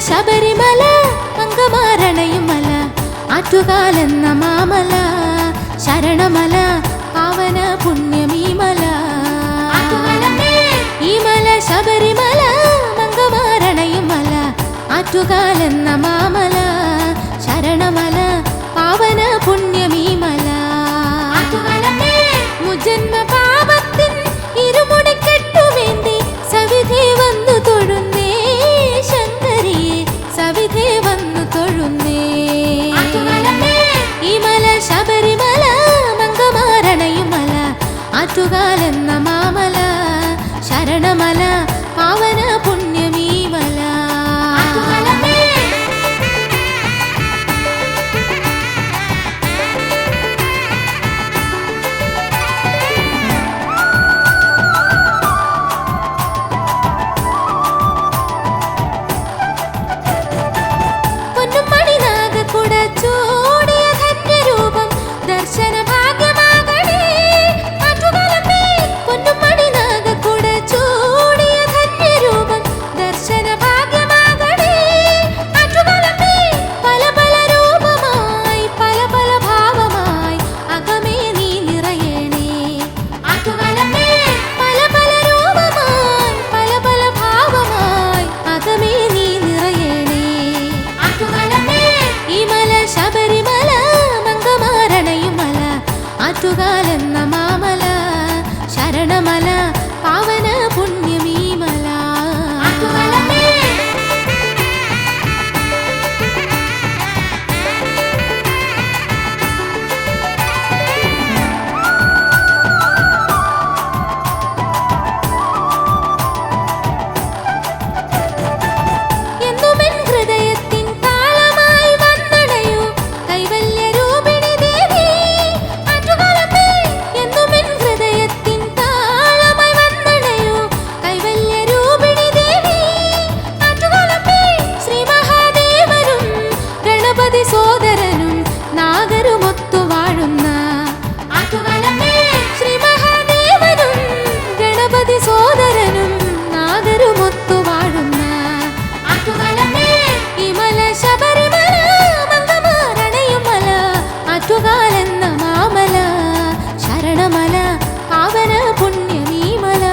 ശബരിമല അങ്കമാരണയും മല ആറ്റുകാലെന്ന മാമല ശരണമല പാവന പുണ്യമീമല ഈ മല ശബരിമല അങ്കമാരണയും മല ആറ്റുകാലെന്ന മാമല ശരണമല പാവന പുണ്യമീമല മുജന്മ പാപത്തിൻ ഇരുമുടിക്കെട്ടുവേണ്ടി സവിധേ വന്നു തൊഴുന്നേ ശങ്കരിയെ സവിധേ വന്നു തൊഴുന്നേ ഈ മല ശബരിമല മംഗമാരണയും മല ആറ്റുകാലെന്ന മാമല ശരണമല പാവന പുണ്യമീമല ആറ്റുകാലെന്ന മാമല ശരണമല പാവന പുണ്യമീമല എന്നുമെൻ ഹൃദയത്തിൻ താളമായി വന്നടയൂ കൈവല്യ രൂപിണി ദേവി എന്നുമെൻ ഹൃദയത്തിൻ താളമായി വന്നടയൂ കൈവല്യ രൂപിണി ദേവി ശ്രീ മഹാദേവനും ഗണപതി സോദരനും നാഗരുമൊത്തു വാഴുന്ന ശ്രീ മഹാദേവനും ഗണപതി സോദരനും നാഗരുമൊത്തു വാഴുന്ന ഈ മല ശബരിമല മംഗമാരണയും മല ആറ്റുകാലെന്ന മാമല ശരണമല പാവന പുണ്യമീമല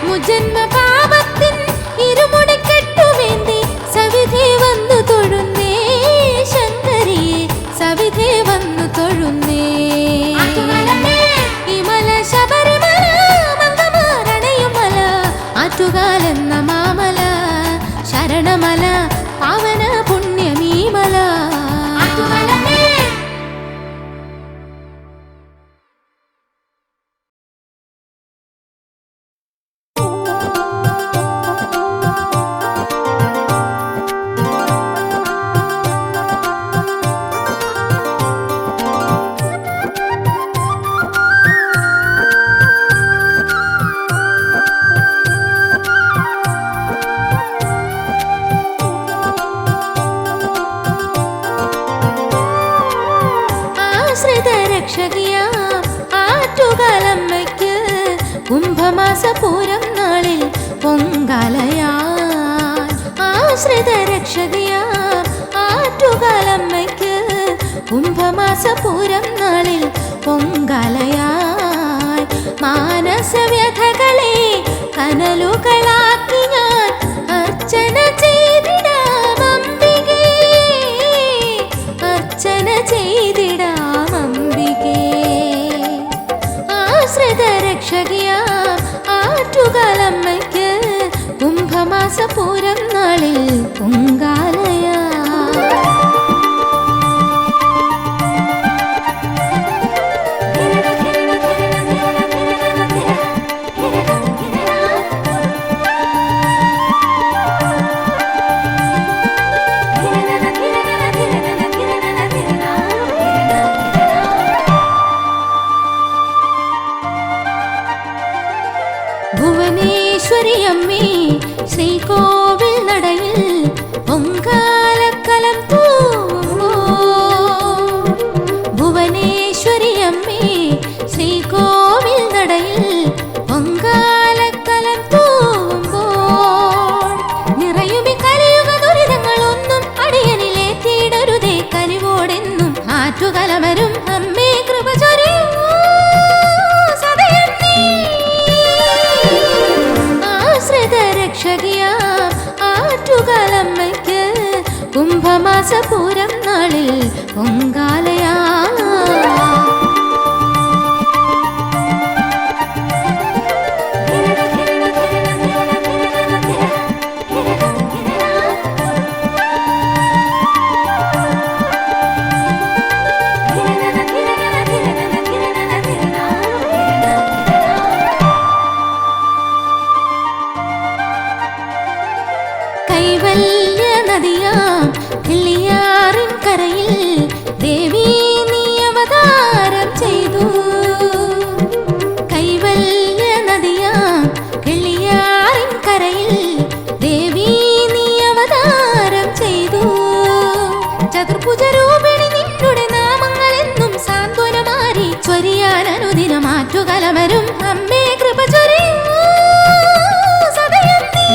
മുജന്മ പാപത്തിൻ ഇരുമുടിക്കെട്ടുവേണ്ടി സവിധേ വന്നു തൊഴുന്നേ ശങ്കരിയെ സവിധേ വന്നു തൊഴുന്നേ ഈ മല ശബരിമല മംഗമാരണയും മല ആറ്റുകാലെന്ന മാമല ശരണമല പാവന പുണ്യമീമല രക്ഷകിയാം ആറ്റുകാലമ്മയ്ക്ക് കുംഭമാസപൂരം നാളിൽ പൊങ്കാലയാൽ ആശ്രിത രക്ഷകിയാം ആറ്റുകാലമ്മയ്ക്ക് കുംഭമാസപൂരം നാളിൽ പൊങ്കാലയാൽ മാനസവ്യഥകളെ കനലുകളാക്കി ഞാൻ അർച്ചന ചെയ്തിടാം അംബികേ അർച്ചന ചെയ്തിടാം ആശ്രിത രക്ഷകിയാം ആറ്റുകാലമ്മയ്ക്ക് കുംഭമാസപൂരം നാളിൽ പൊങ്കാലയാ ആറ്റുകലമരും അമ്മേ കൃപ ചൊരിയൂ സദയം നീ. ആശ്രിത രക്ഷകിയാം ആറ്റുകാലമ്മയ്ക്ക് കുംഭമാസപൂരം നാളിൽ പൊങ്കാലയാ. കൈവല്യ നദിയാം കിള്ളിയാറിൻ കരയിൽ ദേവി നീ അവതാരം ചെയ്തു. കൈവല്യ നദിയാം കിള്ളിയാറിൻ കരയിൽ ദേവി നീ അവതാരം ചെയ്തു. ചതുർഭുജ രൂപിണി നിന്നുടെ നാമങ്ങളെന്നും സാന്ത്വനമാരി ചൊരിയാൻ അനുദിനം ആറ്റുകലമരും അമ്മേ കൃപ ചൊരിയൂ സദയം നീ.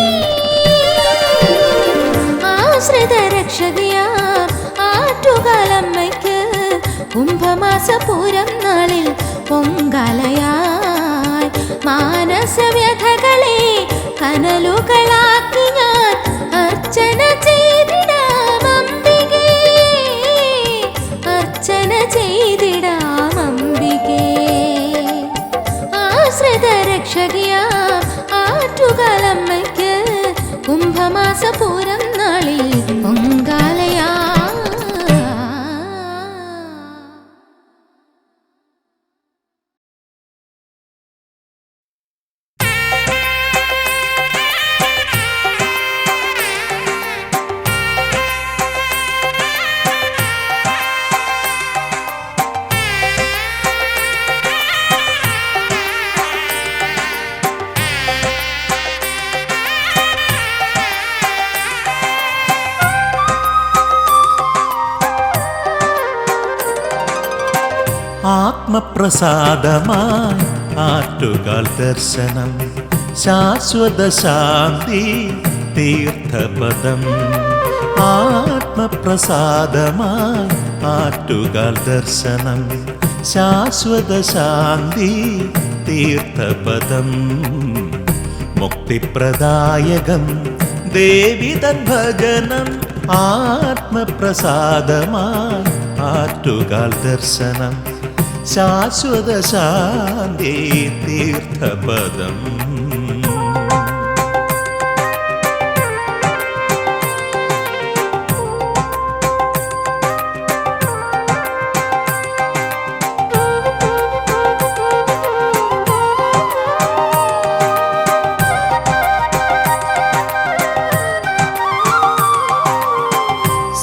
ആശ്രിത രക്ഷകിയാം ആറ്റുകാലമ്മയ്ക്ക് കുംഭമാസപൂരം നാളിൽ പൊങ്കാലയായി. മാനസവ്യഥകളെ കനലുകളാക്കി ഞാൻ അർച്ചന ചെയ്തിടാം അംബികേ, അർച്ചന ചെയ്തിടാം അംബികേ. ആശ്രിത രക്ഷകിയാം ആറ്റുകാലമ്മയ്ക്ക് കുംഭമാസപൂരം നാളിൽ പൊങ്കാലയാ. ആത്മപ്രസാദമായി ആറ്റുകാൽ ദർശനം ശാശ്വത ശാന്തി തീർത്ഥപദം. ആത്മപ്രസാദമായി ആറ്റുകാൽ ദർശനം ശാശ്വത ശാന്തി തീർത്ഥപദം. മുക്തിപ്രദായകം ദേവി തൻ ഭജനം ആത്മപ്രസാദമായി ആറ്റുകാൽ ദർശനം ശാശ്വത ശാന്തി തീർത്ഥപദം.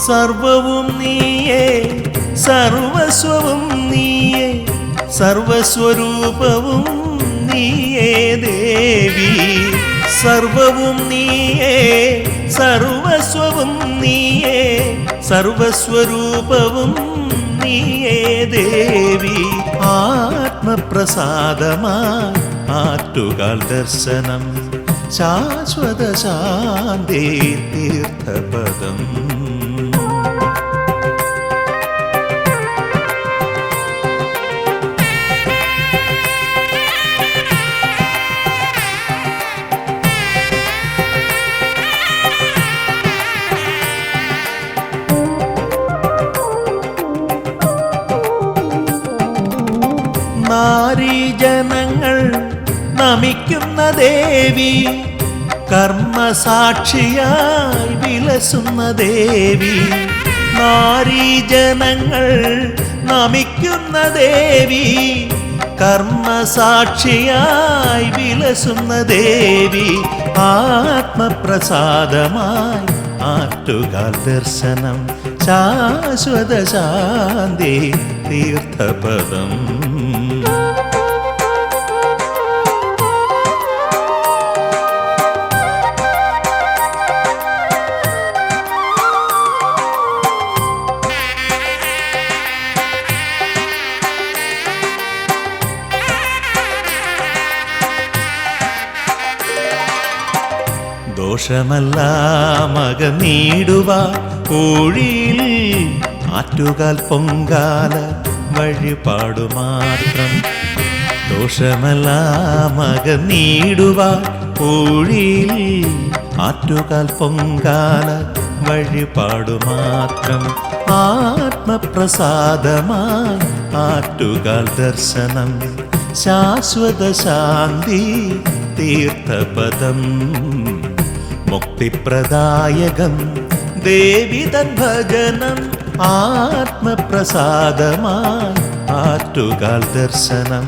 സർവവും നീയേ സർവസ്വവും നീയേ സർവസ്വരൂപവും നീയേ ദേവി. സർവവും നീയേ സർവസ്വവും നീയേ സർവസ്വരൂപവും നീയേ ദേവി. ആത്മപ്രസാദമായി ആറ്റുകാൽ ദർശനം ശാശ്വത ശാന്തി തീർത്ഥപദം. നാരീജനങ്ങൾ നമിക്കുന്ന ദേവി, കർമ്മസാക്ഷിയായി വിലസുന്ന ദേവി. നാരീജനങ്ങൾ നമിക്കുന്ന ദേവി, കർമ്മസാക്ഷിയായി വിലസുന്ന ദേവി. ആത്മപ്രസാദമായി ആറ്റുകാൽ ദർശനം ശാശ്വത ശാന്തി തീർത്ഥപദം. ദോഷമെല്ലാം അകന്നിടുവാൻ കോഴിയിൽ ആറ്റുകാൽ പൊങ്കാല വഴിപാടുമാത്രം ദോഷമെല്ലാം അകന്നിടുവാൻ പൂഴിയിൽ ആറ്റുകാൽ പൊങ്കാല വഴിപാടുമാത്രം ആത്മപ്രസാദമായി ആറ്റുകാൽ ദർശനം ശാശ്വത ശാന്തി തീർത്ഥപദം മുക്തിപ്രദായകം ദേവി തൻ ഭജനം ആത്മപ്രസാദമായി ആറ്റുകാൽ ദർശനം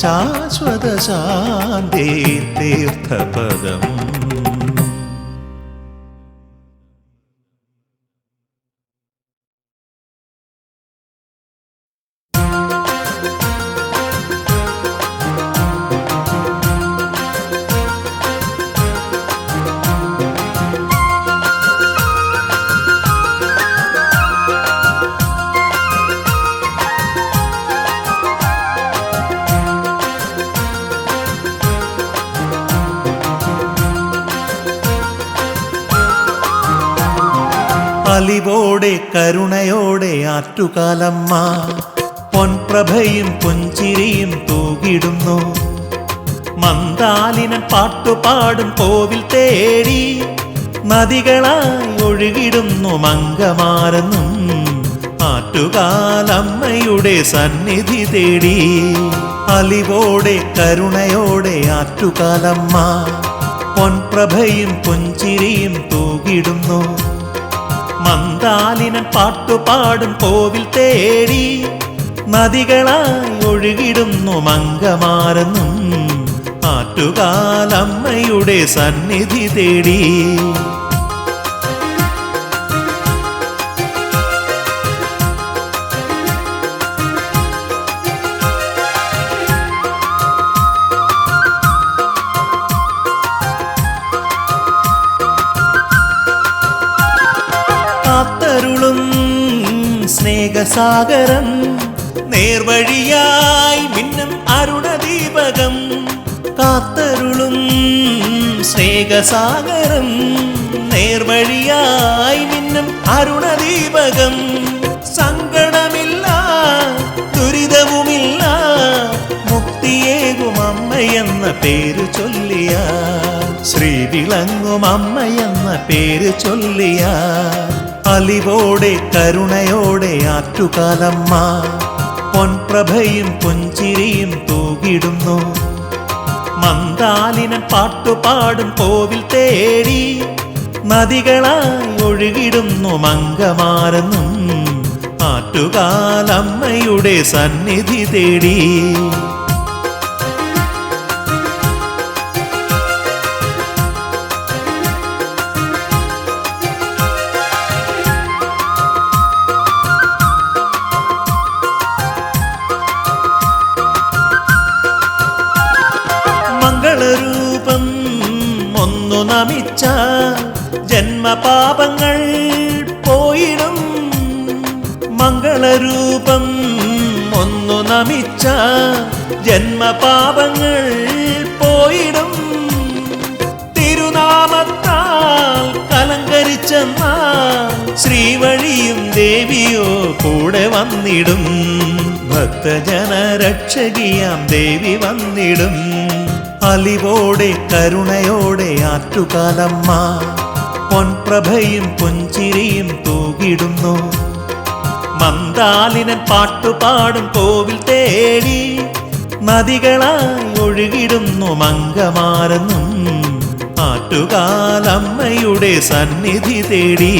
ശാശ്വത ശാന്തി തീർത്ഥപദം. അലിവോടെ കരുണയോടെ ആറ്റുകാലമ്മ പൊൻപ്രഭയും പുഞ്ചിരിയും തൂകിടുന്നു. മന്ദാലിനൻ പാട്ടുപാടും കോവിൽ തേടി നദികളായി ഒഴുകിടുന്നു മംഗമാരെന്നും ആറ്റുകാലമ്മയുടെ സന്നിധി തേടി. അലിവോടെ കരുണയോടെ ആറ്റുകാലമ്മ പൊൻപ്രഭയും പുഞ്ചിരിയും തൂകിടുന്നു. മന്ദാലിനൻ പാട്ടുപാടും കോവിൽ തേടി നദികളായി ഒഴുകിടുന്നു മംഗമാരെന്നും ആറ്റുകാലമ്മയുടെ സന്നിധി തേടി. കാത്തരുളും സ്നേഹസാഗരം നേർവഴിയായി മിന്നും അരുണദീപകം. കാത്തരുളും സ്നേഹസാഗരം നേർവഴിയായി മിന്നും അരുണദീപകം. സങ്കടമില്ല ദുരിതവുമില്ല മുക്തിയേകും അമ്മയെന്ന പേര് ചൊല്ലിയ ശ്രീ വിളങ്ങും അമ്മയെന്ന പേര് ചൊല്ലിയ. അലിവോടെ കരുണയോടെ ആറ്റുകാലമ്മ പൊൻപ്രഭയും പുഞ്ചിരിയും തൂകിടുന്നു. മന്ദാലിനൻ പാട്ടുപാടും കോവിൽ തേടി നദികളായി ഒഴുകിടുന്നു മംഗമാരെന്നും ആറ്റുകാലമ്മയുടെ സന്നിധി തേടി. മംഗളരൂപം ഒന്നു നമിച്ച ജന്മപാപങ്ങൾ പോയിടും. മംഗളരൂപം ഒന്നു നമിച്ച ജന്മപാപങ്ങൾ പോയിടും. തിരുനാമത്താൽ കലങ്കരിച്ചെന്ന ശ്രീവഴിയും ദേവിയോ കൂടെ വന്നിടും. ഭക്തജനരക്ഷകിയാം ദേവി വന്നിടും. അലിവോടെ കരുണയോടെ ആറ്റുകാലമ്മ പൊൻപ്രഭയും പുഞ്ചിരിയും തൂകിടുന്നു. മന്ദാലിനൻ പാട്ടുപാടും കോവിൽ തേടി നദികളായി ഒഴുകിടുന്നു മംഗമാരെന്നും ആറ്റുകാലമ്മയുടെ സന്നിധി തേടി.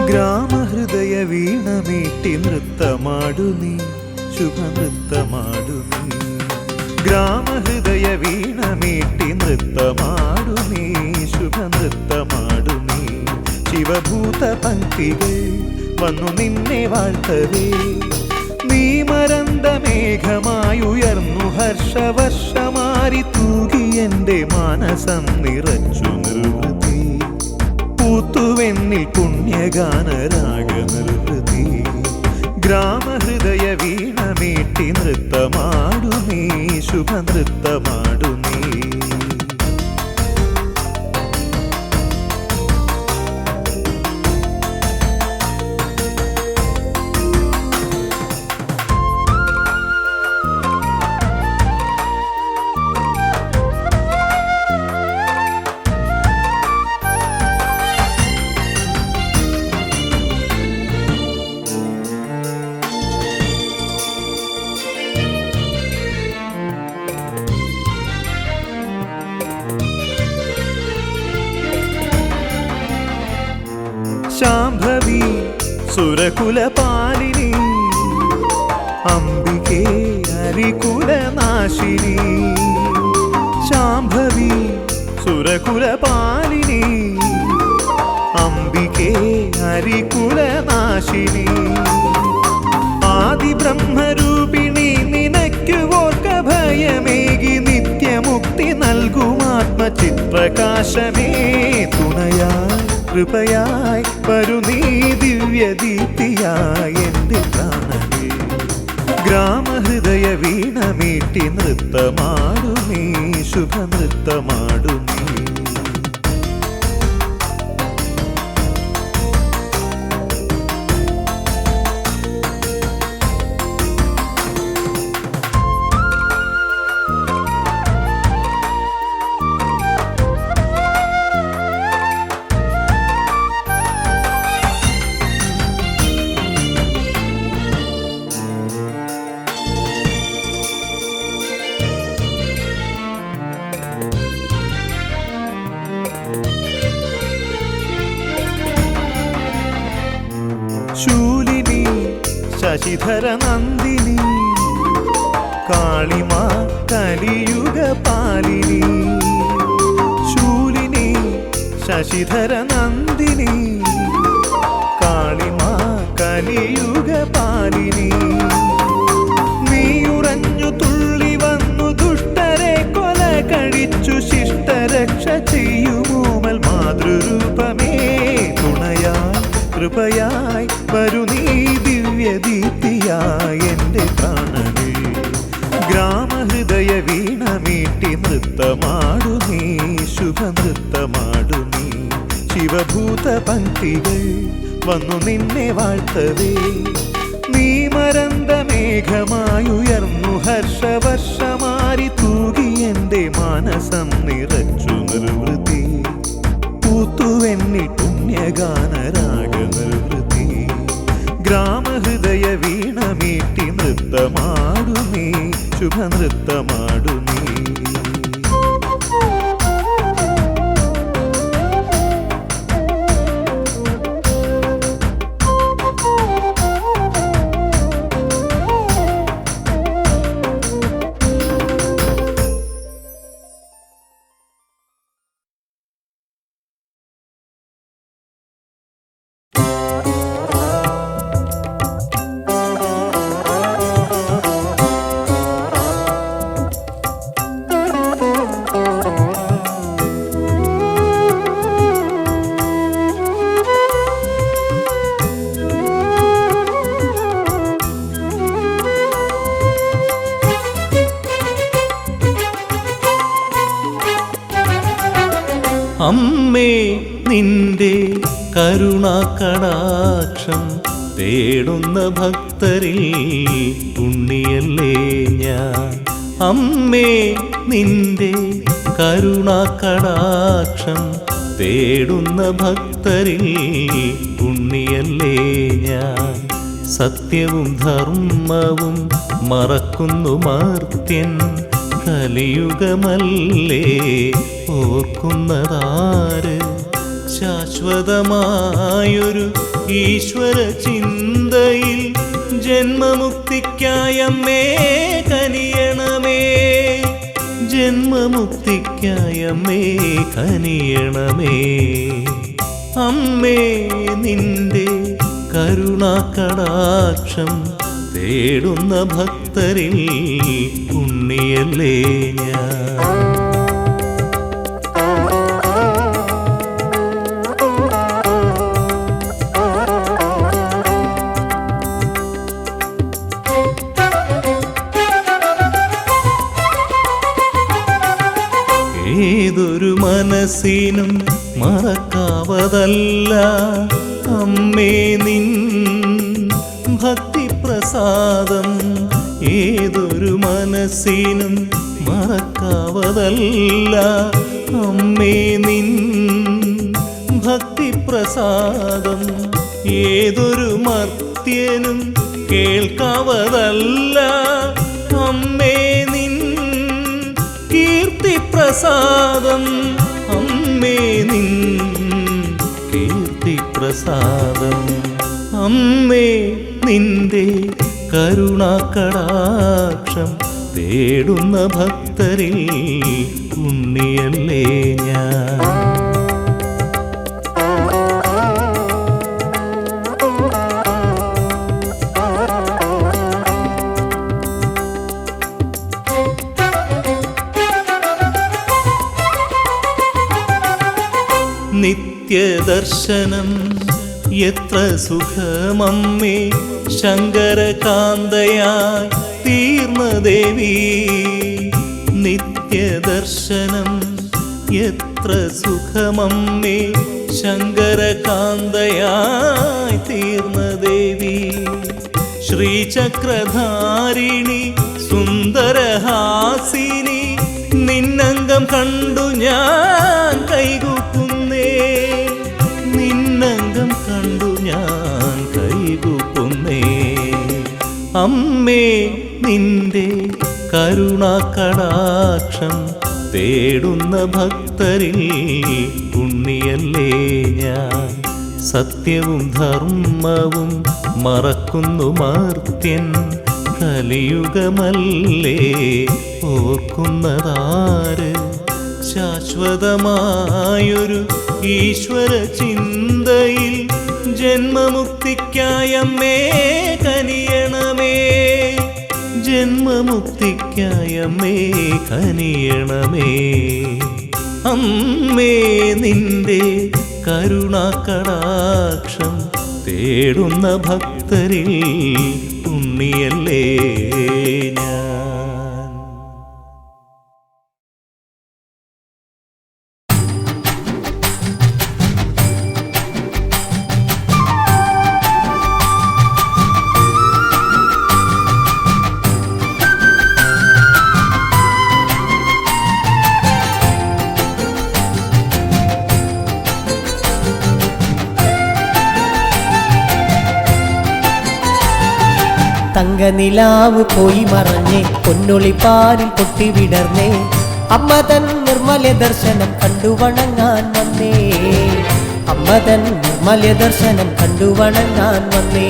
ഗ്രാമഹൃദയ വീണമീട്ടി നൃത്തമാടു നീ ശുഭനൃത്തമാടു നീ. ഗ്രാമഹൃദയ വീണമീട്ടി നൃത്തമാടു നീ ശുഭനൃത്തമാടു നീ. ശിവഭൂത പങ്ക്തികൾ വന്നു നിന്നെ വാഴ്ത്തവേ. നീ മരന്ത മേഘമായുയർന്നു ഹർഷവർഷമാരി തൂകി എൻ്റെ മാനസം നിറച്ചു. പൂത്തുവെന്നിൽ പുണ്യഗാനരാഗനിർവൃതി ഗ്രാമഹൃദയ വീണമീട്ടി നൃത്തമാടു നീ ശുഭനൃത്തമാടു നീ ശാംഭവി സുരകുലപാലിനി അംബികേ ഹരികുലനാശിനി ശാംഭവി സുരകുലപാലിനി അംബികേ ഹരികുലനാശിനി ആദിബ്രഹ്മരൂപിണി നിനക്കു ഓർക്ക ഭയമേകി നിത്യമുക്തി നൽകുമാത്മചിത്രകാശമേ തുണയായി കൃപയായി വരു നീ ദിവ്യദീപ്തിയായി എൻ്റെ പ്രാണനേ ഗ്രാമഹൃദയ വീണമീട്ടി നൃത്തമാടു നീ ശുഭനൃത്തമാടു നീ ശൂലിനി ശശിധര നന്ദിനി കാളിമാ കലിയുഗ പാലിനി ശൂലിനി ശശിധര നന്ദിനി കാളിമാ കലിയുഗ പാലിനി നീയുറഞ്ഞു തുള്ളി വന്നു ദുഷ്ടരെ കൊല കഴിച്ചു ശിഷ്ടരക്ഷ ചെയ്യുമോമൽ മാതൃരൂപമേ തുണയായി കൃപയായി വരു നീ ദിവ്യദീപ്തിയായി എൻ്റെ പ്രാണനേ ഗ്രാമഹൃദയ വീണമീട്ടി നൃത്തമാടു നീ ശുഭനൃത്തമാടു നീ ശിവഭൂത പംക്തികൾ വന്നു നിന്നെ വാഴ്ത്തവേ നീ മരന്ത മേഘമായുയർന്നു ഹർഷവർഷമാരി തൂകി എൻ്റെ മാനസം നിറച്ചു നിർവൃത്തി പൂത്തുവെന്നിൽ പുണ്യഗാനരാഗനിർവൃതി ഗ്രാമഹൃദയ വീണമീട്ടി നൃത്തമാടു നീ ശുഭനൃത്തമാടു നീ അമ്മേ നിന്റെ കരുണാകടാക്ഷം തേടുന്ന ഭക്തരിൽ പുണ്യല്ലേ ഞാൻ അമ്മേ നിന്റെ കരുണാകടാക്ഷം തേടുന്ന ഭക്തരിൽ പുണ്യല്ലേ ഞാൻ സത്യവും ധർമ്മവും മറക്കുന്നു മർത്യൻ കലിയുഗമല്ലേ ഓർക്കുന്നതാര് ശാശ്വതമായൊരു ഈശ്വര ചിന്തയിൽ ജന്മമുക്തിക്കായമ്മേ കനിയണമേ ജന്മമുക്തിക്കായമ്മേ കനിയണമേ അമ്മേ നിന്റെ കരുണാകടാക്ഷം തേടുന്ന ഭക്തരിൽ പുണ്യല്ലേ ഞാൻ മനസ്സിനും മറക്കാവതല്ല അമ്മേ നിൻ ഭക്തിപ്രസാദം. ഏതൊരു മനസ്സിനും മറക്കാവതല്ല അമ്മേ നിൻ ഭക്തിപ്രസാദം. ഏതൊരു മർത്യനും കേൾക്കാവതല്ല അമ്മേ നിൻ കീർത്തിപ്രസാദം. അമ്മേ നിൻ കീർത്തിപ്രസാദം. അമ്മേ നിന്റെ കരുണാകടാക്ഷം തേടുന്ന ഭക്തരിൽ ഉണ്ണിയല്ലേ ഞാൻ. നിത്യദർശനം എത്ര സുഖമമ്മേ ശങ്കരകാന്തയായി തീർന്ന ദേവി. നിത്യദർശനം എത്ര സുഖമമ്മേ ശങ്കരകാന്തയായി തീർന്ന ദേവി. ശ്രീചക്രധാരിണി സുന്ദരഹാസിനി നിന്നംഗം കണ്ടു ഞാൻ കൈകൂപ്പുന്നേ. നിന്നംഗം കണ്ടു ഞാൻ കൈകൂപ്പുന്നേ. അമ്മേ നിന്റെ കരുണാകടാക്ഷം തേടുന്ന ഭക്തരിൽ ഉണ്ണിയല്ലേ ഞാൻ. സത്യവും ധർമ്മവും മറക്കുന്നു മർത്യൻ കലിയുഗമല്ലേ ഓർക്കുന്നതാര്. ശാശ്വതമായൊരു ഈശ്വര ചിന്തയിൽ ജന്മമുക്തിക്കായമ്മേ കനിയണമേ. ജന്മമുക്തിക്കായമ്മേ കനിയണമേ. അമ്മേ നിന്റെ കരുണാകടാക്ഷം തേടുന്ന ഭക്തരിൽ ഉണ്ണിയല്ലേ ഞാൻ. തങ്കനിലാവ് പോയി മറഞ്ഞേ പൊന്നൊളിപ്പാരിൽ പൊട്ടി വിടർന്നേ. അമ്മ തൻ നിർമ്മല ദർശനം കണ്ടു വണങ്ങാൻ വന്നേ. അമ്മ തൻ നിർമ്മല ദർശനം കണ്ടു വണങ്ങാൻ വന്നേ.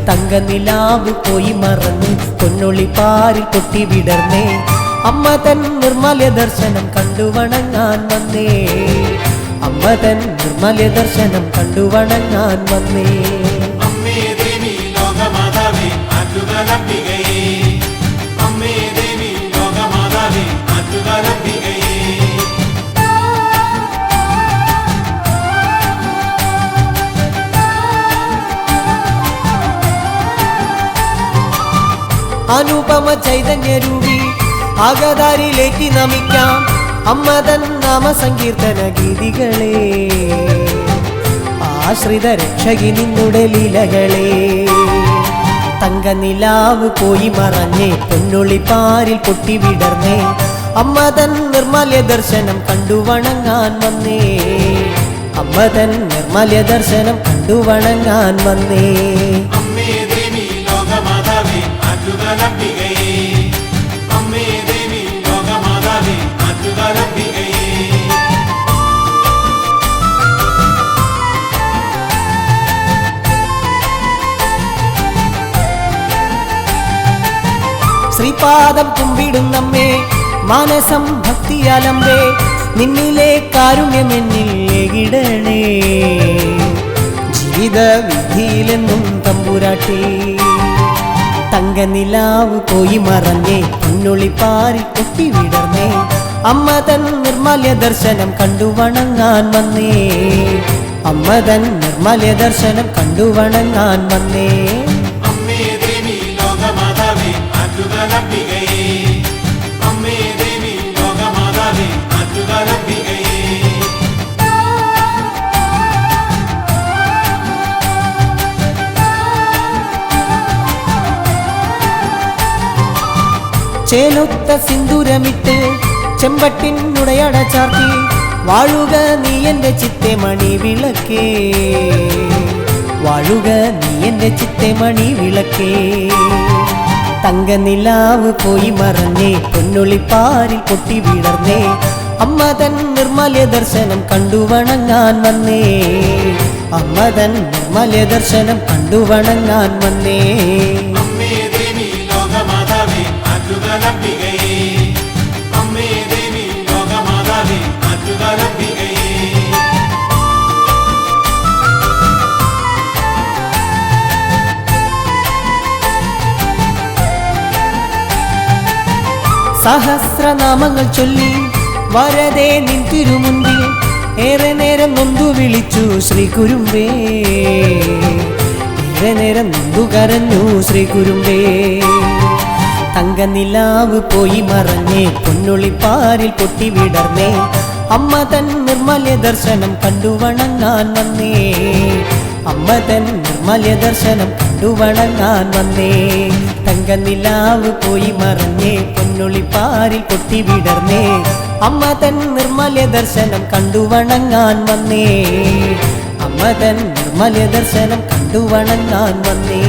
തങ്കനിലാവ് പോയി മറഞ്ഞ് പൊന്നൊളിപ്പാരിൽ പൊട്ടി വിടർന്നേ. അമ്മ തൻ നിർമ്മല ദർശനം കണ്ടു വണങ്ങാൻ വന്നേ. അമ്മ തൻ നിർമ്മല ദർശനം കണ്ടു വണങ്ങാൻ വന്നേ. അനുപമ ചൈതന്യരൂപി ആഗതാരിലേക്ക് നമിക്കാം അമ്മ തൻ നാമസങ്കീർത്തന ഗീതികളെ. ആശ്രിത രക്ഷകി നിന്നുടെ ലീലകളെ. തങ്കനിലാവ് പോയി മറഞ്ഞേ പൊന്നൊളിപ്പാരിൽ പൊട്ടി വിടർന്നേ. അമ്മ തൻ നിർമ്മല ദർശനം കണ്ടു വണങ്ങാൻ വന്നേ. അമ്മ തൻ നിർമ്മല ദർശനം കണ്ടു വണങ്ങാൻ വന്നേ. ശ്രീപാദം കുമ്പിടുന്നമ്മേ മാനസം ഭക്തിയാലമ്പേ. നിന്നിലെ കാരുണ്യമെന്നിൽ ഏകിടണേ. ജീവിത വിധിയിലെന്നും തമ്പുരാട്ടി. തങ്കനിലാവ് പോയി മറഞ്ഞേ പൊന്നൊളിപ്പാരിൽ പൊട്ടി വിടർന്നേ. അമ്മ തൻ നിർമ്മല ദർശനം കണ്ടു വണങ്ങാൻ വന്നേ. അമ്മ തൻ നിർമ്മല ദർശനം കണ്ടു വണങ്ങാൻ വന്നേ. ചേലൊത്ത സിന്ദൂരമിട്ട് ചെമ്പട്ടിനുടയട ചാർത്തി വാഴുക നീ എൻ്റെ ചിത്തെ മണി വിളക്കേ, വാഴുക നീ എൻ്റെ ചിത്തെ മണി വിളക്കേ. തങ്കനിലാവ് പോയി മറഞ്ഞേ പൊന്നൊളിപ്പാരിൽ പൊട്ടി വിടർന്നേ, അമ്മ തൻ നിർമ്മല ദർശനം കണ്ടു വണങ്ങാൻ വന്നേ, അമ്മ തൻ നിർമ്മല ദർശനം കണ്ടു വണങ്ങാൻ വന്നേ. സഹസ്രനാമങ്ങൾ ചൊല്ലി വരദേ നിൻ തിരുമുൻപിൽ ഏറെ നേരം നൊന്തു വിളിച്ചു ശ്രീ കുരുമ്പേ, ഏറെ നേരം നൊന്തു കരഞ്ഞു ശ്രീ കുരുമ്പേ. തങ്കനിലാവ് പോയി മറഞ്ഞേ പൊന്നൊളിപ്പാരിൽ പൊട്ടി വിടർന്നേ, അമ്മ തൻ നിർമ്മല ദർശനം കണ്ടു വണങ്ങാൻ വന്നേ, അമ്മ തൻ നിർമ്മല ദർശനം കണ്ടു വണങ്ങാൻ വന്നേ. തങ്കനിലാവ് പോയി മറഞ്ഞേ പൊന്നൊളിപ്പാരിൽ പൊട്ടി വിടർന്നേ, അമ്മ തൻ നിർമ്മല ദർശനം കണ്ടു വണങ്ങാൻ വന്നേ, അമ്മ തൻ നിർമ്മല ദർശനം കണ്ടു വണങ്ങാൻ വന്നേ.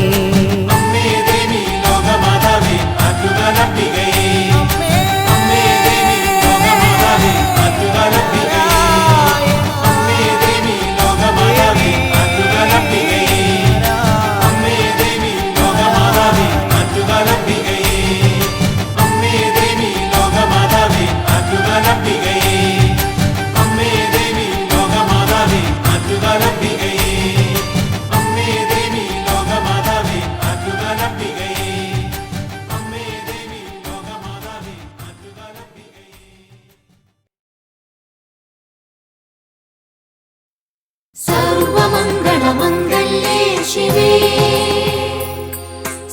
സർവമംഗളമംഗല്യേ ശിവേ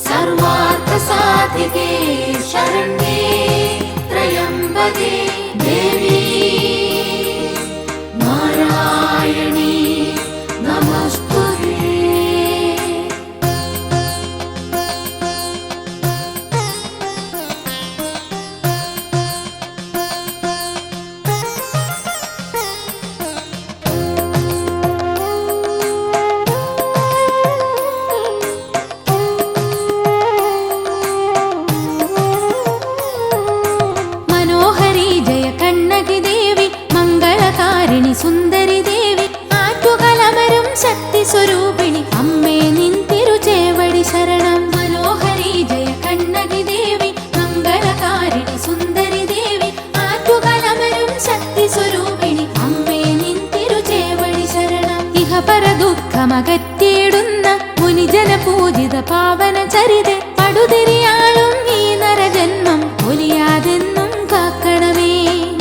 സർവാർത്ഥസാധികേ ശരണ്യേ ത്രയംബകേ ദേവി നാരായണീ നമസ്തുതേ. സുന്ദരി ദേവി ആറ്റുകലമരും ശക്തി സ്വരൂപിണി അമ്മേ നിൻ തിരുചേവടി ശരണം. മനോഹരി ജയ കണ്ണകി ദേവി മംഗളകാരിണി സുന്ദരി ദേവി ആറ്റുകലമരും ശക്തി സ്വരൂപിണി അമ്മേ നിൻ തിരുചേവടി ശരണം. ഇഹപര ദുഃഖമകറ്റിയിടുന്ന മുനിജന പൂജിത പാവന ചരിത പടുതിരിയാളും ഈ നരജന്മം ഒലിയാതെന്നും കാക്കണമേ.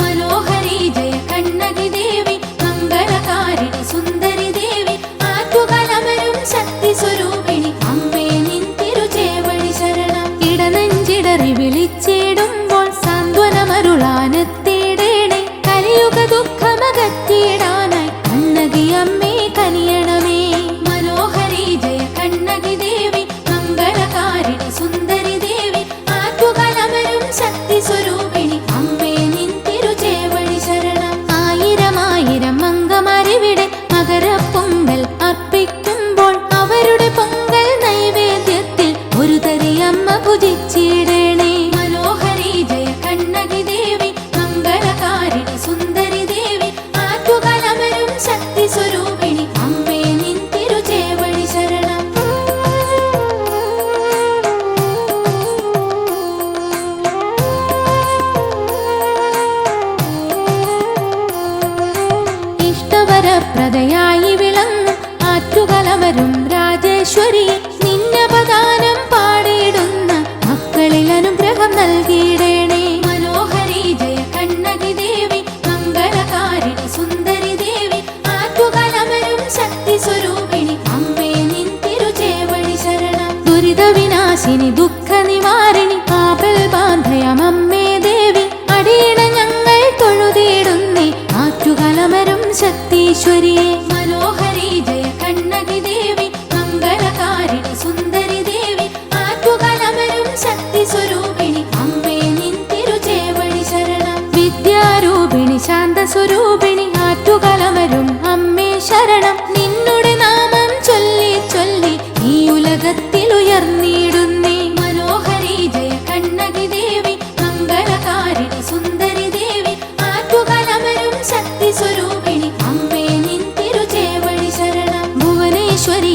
മനോഹരി ജയ കണ്ണകി ദേവി മംഗളകാരിണി സുന്ദരി ദേവി ആറ്റുകലമരും ശക്തി സ്വരൂപിണി അമ്മേ നിൻ തിരുചേവടി ശരണം. ഇടനെഞ്ചിടറി വിളിച്ചിടുമ്പോൾ സാന്ത്വനമരുളാനെത്തിയിടേണേ, കലിയുഗ ദുഃഖമകറ്റിയിടാനായി കണ്ണകി അമ്മേ കനിയണമേ. മനോഹരി ജയ കണ്ണകി ദേവി മംഗളകാരിണി സുന്ദരി ദേവി ആറ്റുകലമരും ശക്തി സ്വരൂപിണി അമ്മേ നിൻ തിരുചേവടി ശരണം. ആയിരം ആയിരം അംഗമാരിവിടെ മകരപ്പൊങ്കൽ അർപ്പിക്കുമ്പോൾ അവരുടെ പൊങ്കൽ നൈവേദ്യത്തിൽ ഒരു തരി അമ്മ ഭുജിച്ചിടണേ. മനോഹരി ജയ കണ്ണകി ദേവി മംഗളകാരിണി സുന്ദരി ദേവി ആറ്റുകലമരും ശക്തി സ്വരൂപിണി അമ്മേ നിൻ തിരുചേവടി ശരണം. ഇഷ്ടവരപ്രദയായി വിളങ്ങും ആറ്റുകലവരും രാജേശ്വരിയെ നിന്നപദാനം പാടിയിടുന്ന മക്കളിൽ അനുഗ്രഹം നൽകിയിടേണേ. മനോഹരി ജയ കണ്ണകി ദേവി മംഗളകാരിണി സുന്ദരി ദേവി ആറ്റുകലമരും ശക്തി സ്വരൂപിണി അമ്മേ നിൻ തിരുചേവടി ശരണം. ദുരിത വിനാശിനി ദുഃഖ നിവാരിണി ആപൽ ബാന്ധയമമ്മേ ദേവി അടിയണ ഞങ്ങൾ തൊഴുതിയിടുന്നേ ആറ്റുകലമരും ശക്തീശ്വരിയെ. മനോഹരി ജയ കണ്ണകി ദേവി മംഗളകാരിണി സുന്ദരി ദേവി ആറ്റുകലമരും ശക്തി സ്വരൂപിണി അമ്മേ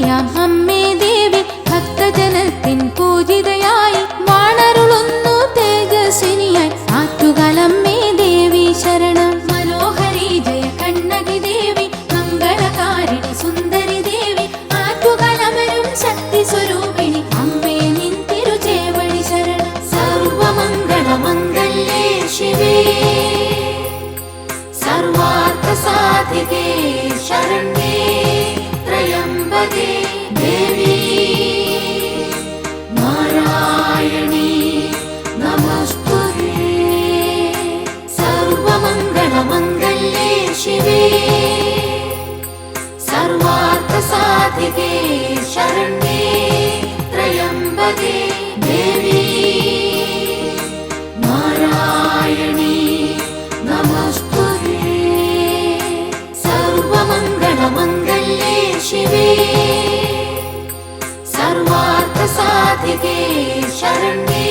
ശക്തിയാം അമ്മേ ദേവി ഭക്തജനത്തിൻ പൂജിതയായി വാണരുളുന്നു തേജസ്വിനിയായി ആറ്റുകാലമ്മേ ദേവി ശരണം മനോഹരി ജയ കണ്ണകി ദേവി മംഗളകാരിണി സുന്ദരി ദേവി ആറ്റുകാലമരും ശക്തി സ്വരൂപിണി അമ്മേ നിൻ തിരുചേവടി ശരണം സർവമംഗളമംഗല്യേ ശിവേ സർവാർത്ഥസാധികേ ശരണ്യേ ത്രയംബകേ ദേവി നാരായണീ നമസ്തുതേ സർവമംഗളമംഗല്യേ ശിവേ സർവാർത്ഥസാധികേ ശരണ്യേ ത്രയംബകേ ദേവി നാരായണീ നമസ്തുതേ സർവമംഗളമംഗല്യേ ശിവേ സർവാർത്ഥസാധികേ ശരണ്യേ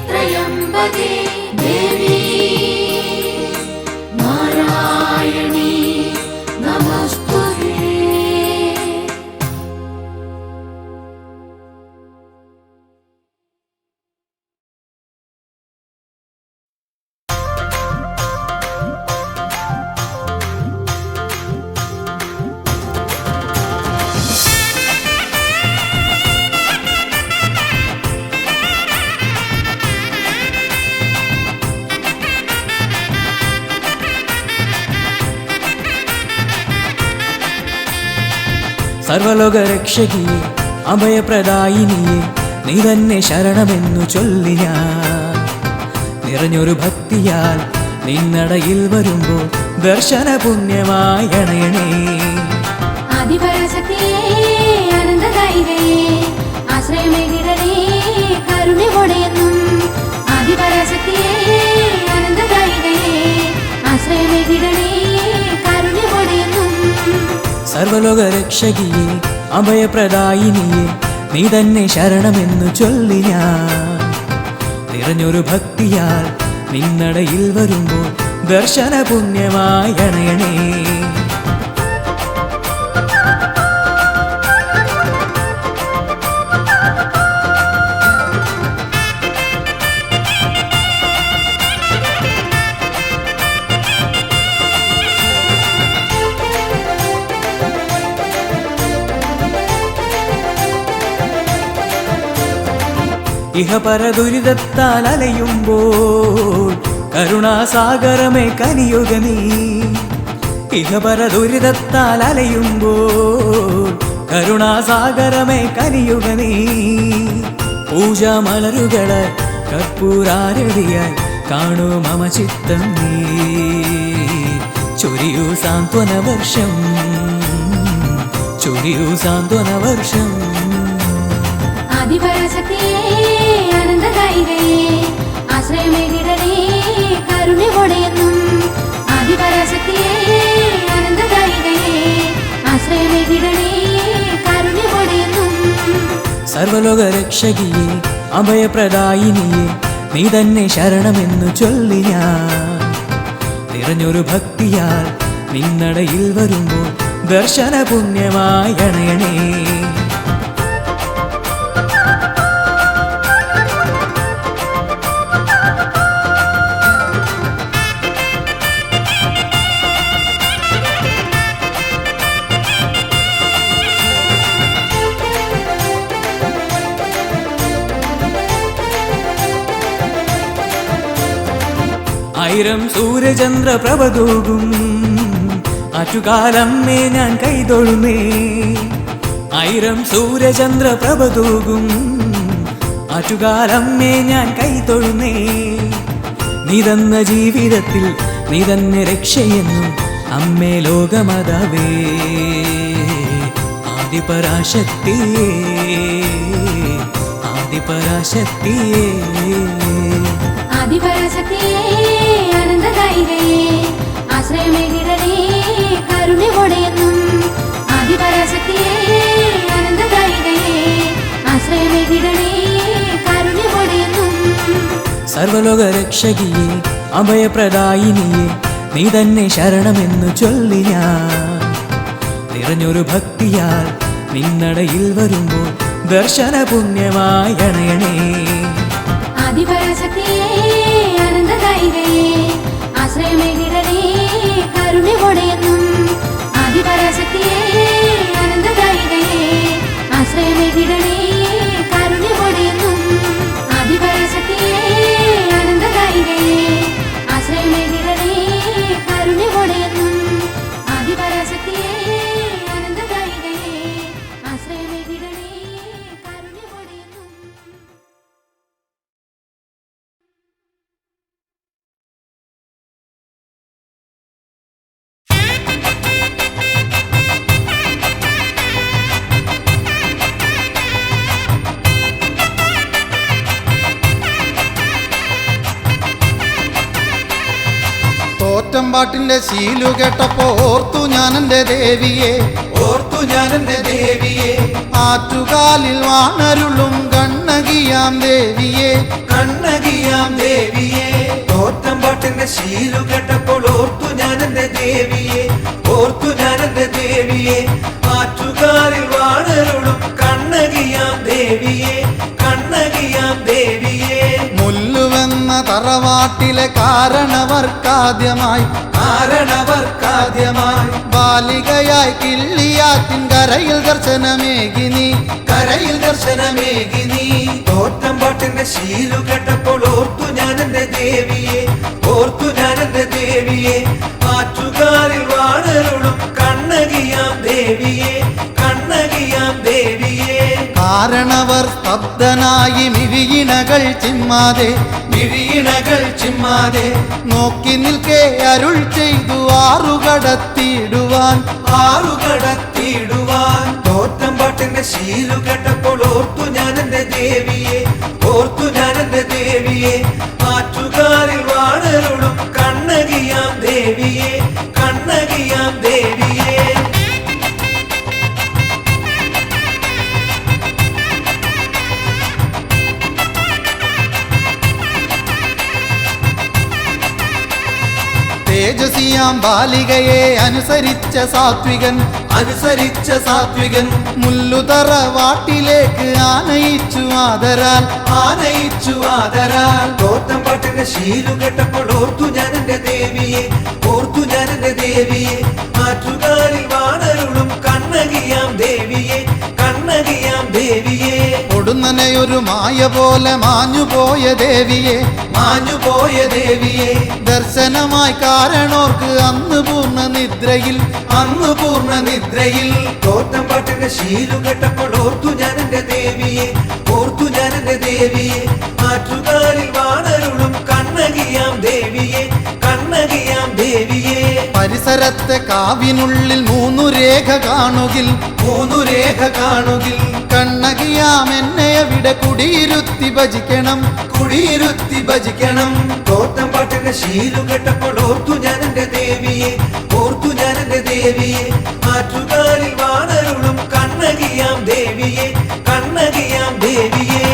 ത്രയംബകേ ദേവി നാരായണീ നമസ്തുതേ. സർവലോകരക്ഷകിയെ അഭയപ്രദായിനിയെ നീ തന്നെ ശരണമെന്നു ചൊല്ലി ഞാൻ നിറഞ്ഞൊരു ഭക്തിയാൽ നിന്നടയിൽ വരുമ്പോൾ ദർശന പുണ്യമായി അണയണേ. ആദിപരാശക്തിയേ അനന്തദൈവയേ ആശ്രയമേകിടണേ കരുണയോടെയെന്നും ആദിപരാശക്തിയേ അനന്തദൈവയേ ആശ്രയമേകിടണേ കരുണയോടെയെന്നും സർവലോകരക്ഷകിയെ അഭയപ്രദായിനിയെ നീ തന്നെ ശരണമെന്നു ചൊല്ലി ഞാൻ നിറഞ്ഞൊരു ഭക്തിയാൽ നിന്നടയിൽ വരുമ്പോൾ ദർശന പുണ്യമായി അണയണേ. ഇഹപര ദുരിതത്താൽ അലയുമ്പോൾ കരുണാസാഗരമേ കനിയുക നീ. ഇഹപര ദുരിതത്താൽ അലയുമ്പോൾ കരുണാസാഗരമേ കനിയുക നീ. പൂജാമലരുകളെ കർപ്പൂരാരതിയായി കാണൂ മമ ചിത്തം നീ. ചൊരിയൂ സാന്ത്വന വർഷം, ചൊരിയൂ സാന്ത്വന വർഷം. ആദിപരാശക്തിയേ അനന്തദൈവയേ ആശ്രയമേകിടണേ കരുണയോടെയെന്നും ആദിപരാശക്തിയേ അനന്തദൈവയേ ആശ്രയമേകിടണേ കരുണയോടെയെന്നും സർവലോകരക്ഷകിയെ അഭയപ്രദായിനിയെ നീ തന്നെ ശരണമെന്നു ചൊല്ലി ഞാൻ നിറഞ്ഞൊരു ഭക്തിയാൽ നിന്നടയിൽ വരുമ്പോൾ ദർശന പുണ്യമായി അണയണേ. ആയിരം സൂര്യചന്ദ്ര പ്രഭതൂകും ആറ്റുകാലമ്മേ ഞാൻ കൈതൊഴുന്നേ. ആയിരം സൂര്യചന്ദ്ര പ്രഭതൂകും ആറ്റുകാലമ്മേ ഞാൻ കൈതൊഴുന്നേ. നീ തന്ന ജീവിതത്തിൽ നീ തന്നെ രക്ഷയെന്നും അമ്മേ ലോകമതാവേ. ആദിപരാശക്തിയേ ആദിപരാശക്തിയേ ആദിപരാശക്തിയേ അനന്തദൈവയേ ആശ്രയമേകിടണേ കരുണയോടെയെന്നും ആദിപരാശക്തിയേ അനന്തദൈവയേ ആശ്രയമേകിടണേ കരുണയോടെയെന്നും സർവലോകരക്ഷകിയെ അഭയപ്രദായിനിയെ നീ തന്നെ ശരണമെന്നു ചൊല്ലി ഞാൻ നിറഞ്ഞൊരു ഭക്തിയാൽ നിന്നടയിൽ വരുമ്പോൾ ദർശന പുണ്യമായി അണയണേ. ആദിപരാശക്തിയേ അനന്തദായികയേ ആശ്രയമേകിടണേ കരുണയോടെയെന്നും. ആദിപരാശക്തിയേ അനന്തദായികയേ ആശ്രയമേകിടണേ കരുണയോടെയെന്നും. ആദിപരാശക്തിയേ അനന്തദായികയേ ആശ്രയമേകിടണേ കരുണയോടെയെന്നും. ആദിപരാശക്തിയേ അനന്തദായികയേ ആശ്രയമേകിടണേ കരുണയോടെയെന്നും. തോറ്റമ്പാട്ടിന്റെ ശീലു കേട്ടപ്പോ ഓർത്തു ഞാനെന്റെ ദേവിയെ, ഓർത്തു ഞാനെന്റെ ദേവിയെ, ആറ്റുകാലിൽ വാണരുളും കണ്ണകിയാം ദേവിയെ, കണ്ണകിയാം ദേവിയെ. തോറ്റമ്പാട്ടിന്റെ ശീലു കേട്ടപ്പോൾ ഓർത്തു ഞാനെന്റെ ദേവിയെ, ഓർത്തു ഞാനെന്റെ ദേവിയെ, ആറ്റുകാരിൽ വാണരുളും കണ്ണകിയാം ദേവിയെ, കണ്ണകിയാം ദേവിയെ. മുല്ലുവെന്ന തറവാട്ടിലെ കാരണവർക്കാദ്യമായി, കാരണവർക്കാദ്യമായി ബാലികയായി കിള്ളിയാറ്റിൻ കരയിൽ ദർശനമേകിനി, കരയിൽ ദർശനമേകി നീ. തോറ്റമ്പാട്ടിന്റെ ശീലു കേട്ടപ്പോൾ ഓർത്തു ഞാനെന്റെ ദേവിയെ, ഓർത്തു ഞാനെന്റെ ദേവിയെ, ആറ്റുകാരിൽ വാണരുളും കണ്ണകിയാം ദേവിയെ, കണ്ണകിയാം ദേവിയെ. കാരണവർ സ്തബ്ധനായി മിഴിയിണകൾ ചിമ്മാതെ, മിഴിയിണകൾ ചിമ്മാതെ നോക്കി നിൽക്കെ അരുൾ ചെയ്തു ആറുകടത്തിയിടുവാൻ, ആറുകടത്തിയിടുവാൻ. തോറ്റമ്പാട്ടിന്റെ ശീലു കേട്ടപ്പോൾ ഓർത്തു ഞാനെന്റെ ദേവിയെ, ഓർത്തു ഞാനെന്റെ ദേവിയെ, ആറ്റുകാരിൽ വാണരുളും കണ്ണകിയാം ദേവിയെ, കണ്ണകിയാം ദേവിയെ. തേജസിയാം ബാലികയെ അനുസരിച്ച സാത്വികൻ, അനുസരിച്ച സാത്വികൻ മുല്ലുതറ വാട്ടിലേക്ക് ആനയിച്ചു ആദരാൽ, ആനയിച്ചു ആദരാൽ. തോറ്റമ്പാട്ടിന്റെ ശീലു കേട്ടപ്പോൾ ഓർത്തു ഞാനെന്റെ ദേവിയെ, ഓർത്തു ഞാനെന്റെ ദേവിയെ, ആറ്റുകാരിൽ വാണരുളും കണ്ണകിയാം ദേവിയെ, കണ്ണകിയാം ദേവിയെ. കൊടുന്നനെയൊരു മായ പോലെ മാഞ്ഞുപോയ ദേവിയെ, മാഞ്ഞുപോയ ദേവിയെ, ദർശനമായി കാരണോർക്ക് അന്ന് പൂർണ്ണ നിദ്രയിൽ, അന്ന് പൂർണ്ണ നിദ്രയിൽ. തോറ്റമ്പാട്ടിന്റെ ശീലു കേട്ടപ്പോൾ ഓർത്തു ഞാനെന്റെ ദേവിയെ, ഓർത്തു ഞാനെന്റെ ദേവിയെ, ആറ്റുകാരിൽ വാണരുളും കണ്ണകിയാം ദേവിയെ, കണ്ണകിയാം ദേവിയെ. പരിസരത്തെ കാവിനുള്ളിൽ മൂന്നു രേഖ കാണുകിൽ, മൂന്നു രേഖ കാണുകിൽ കണ്ണകിയാം എന്നെ അവിടെ കുടിയിരുത്തി ഭജിക്കണം, കുടിയിരുത്തി ഭജിക്കണം. തോറ്റമ്പാട്ടിന്റെ ശീലു കേട്ടപ്പോൾ ഓർത്തു ഞാനെന്റെ ദേവിയെ, ഓർത്തു ഞാനെന്റെ ദേവിയെ, ആറ്റുകാരിൽ വാണരുളും കണ്ണകിയാം ദേവിയെ, കണ്ണകിയാം ദേവിയെ.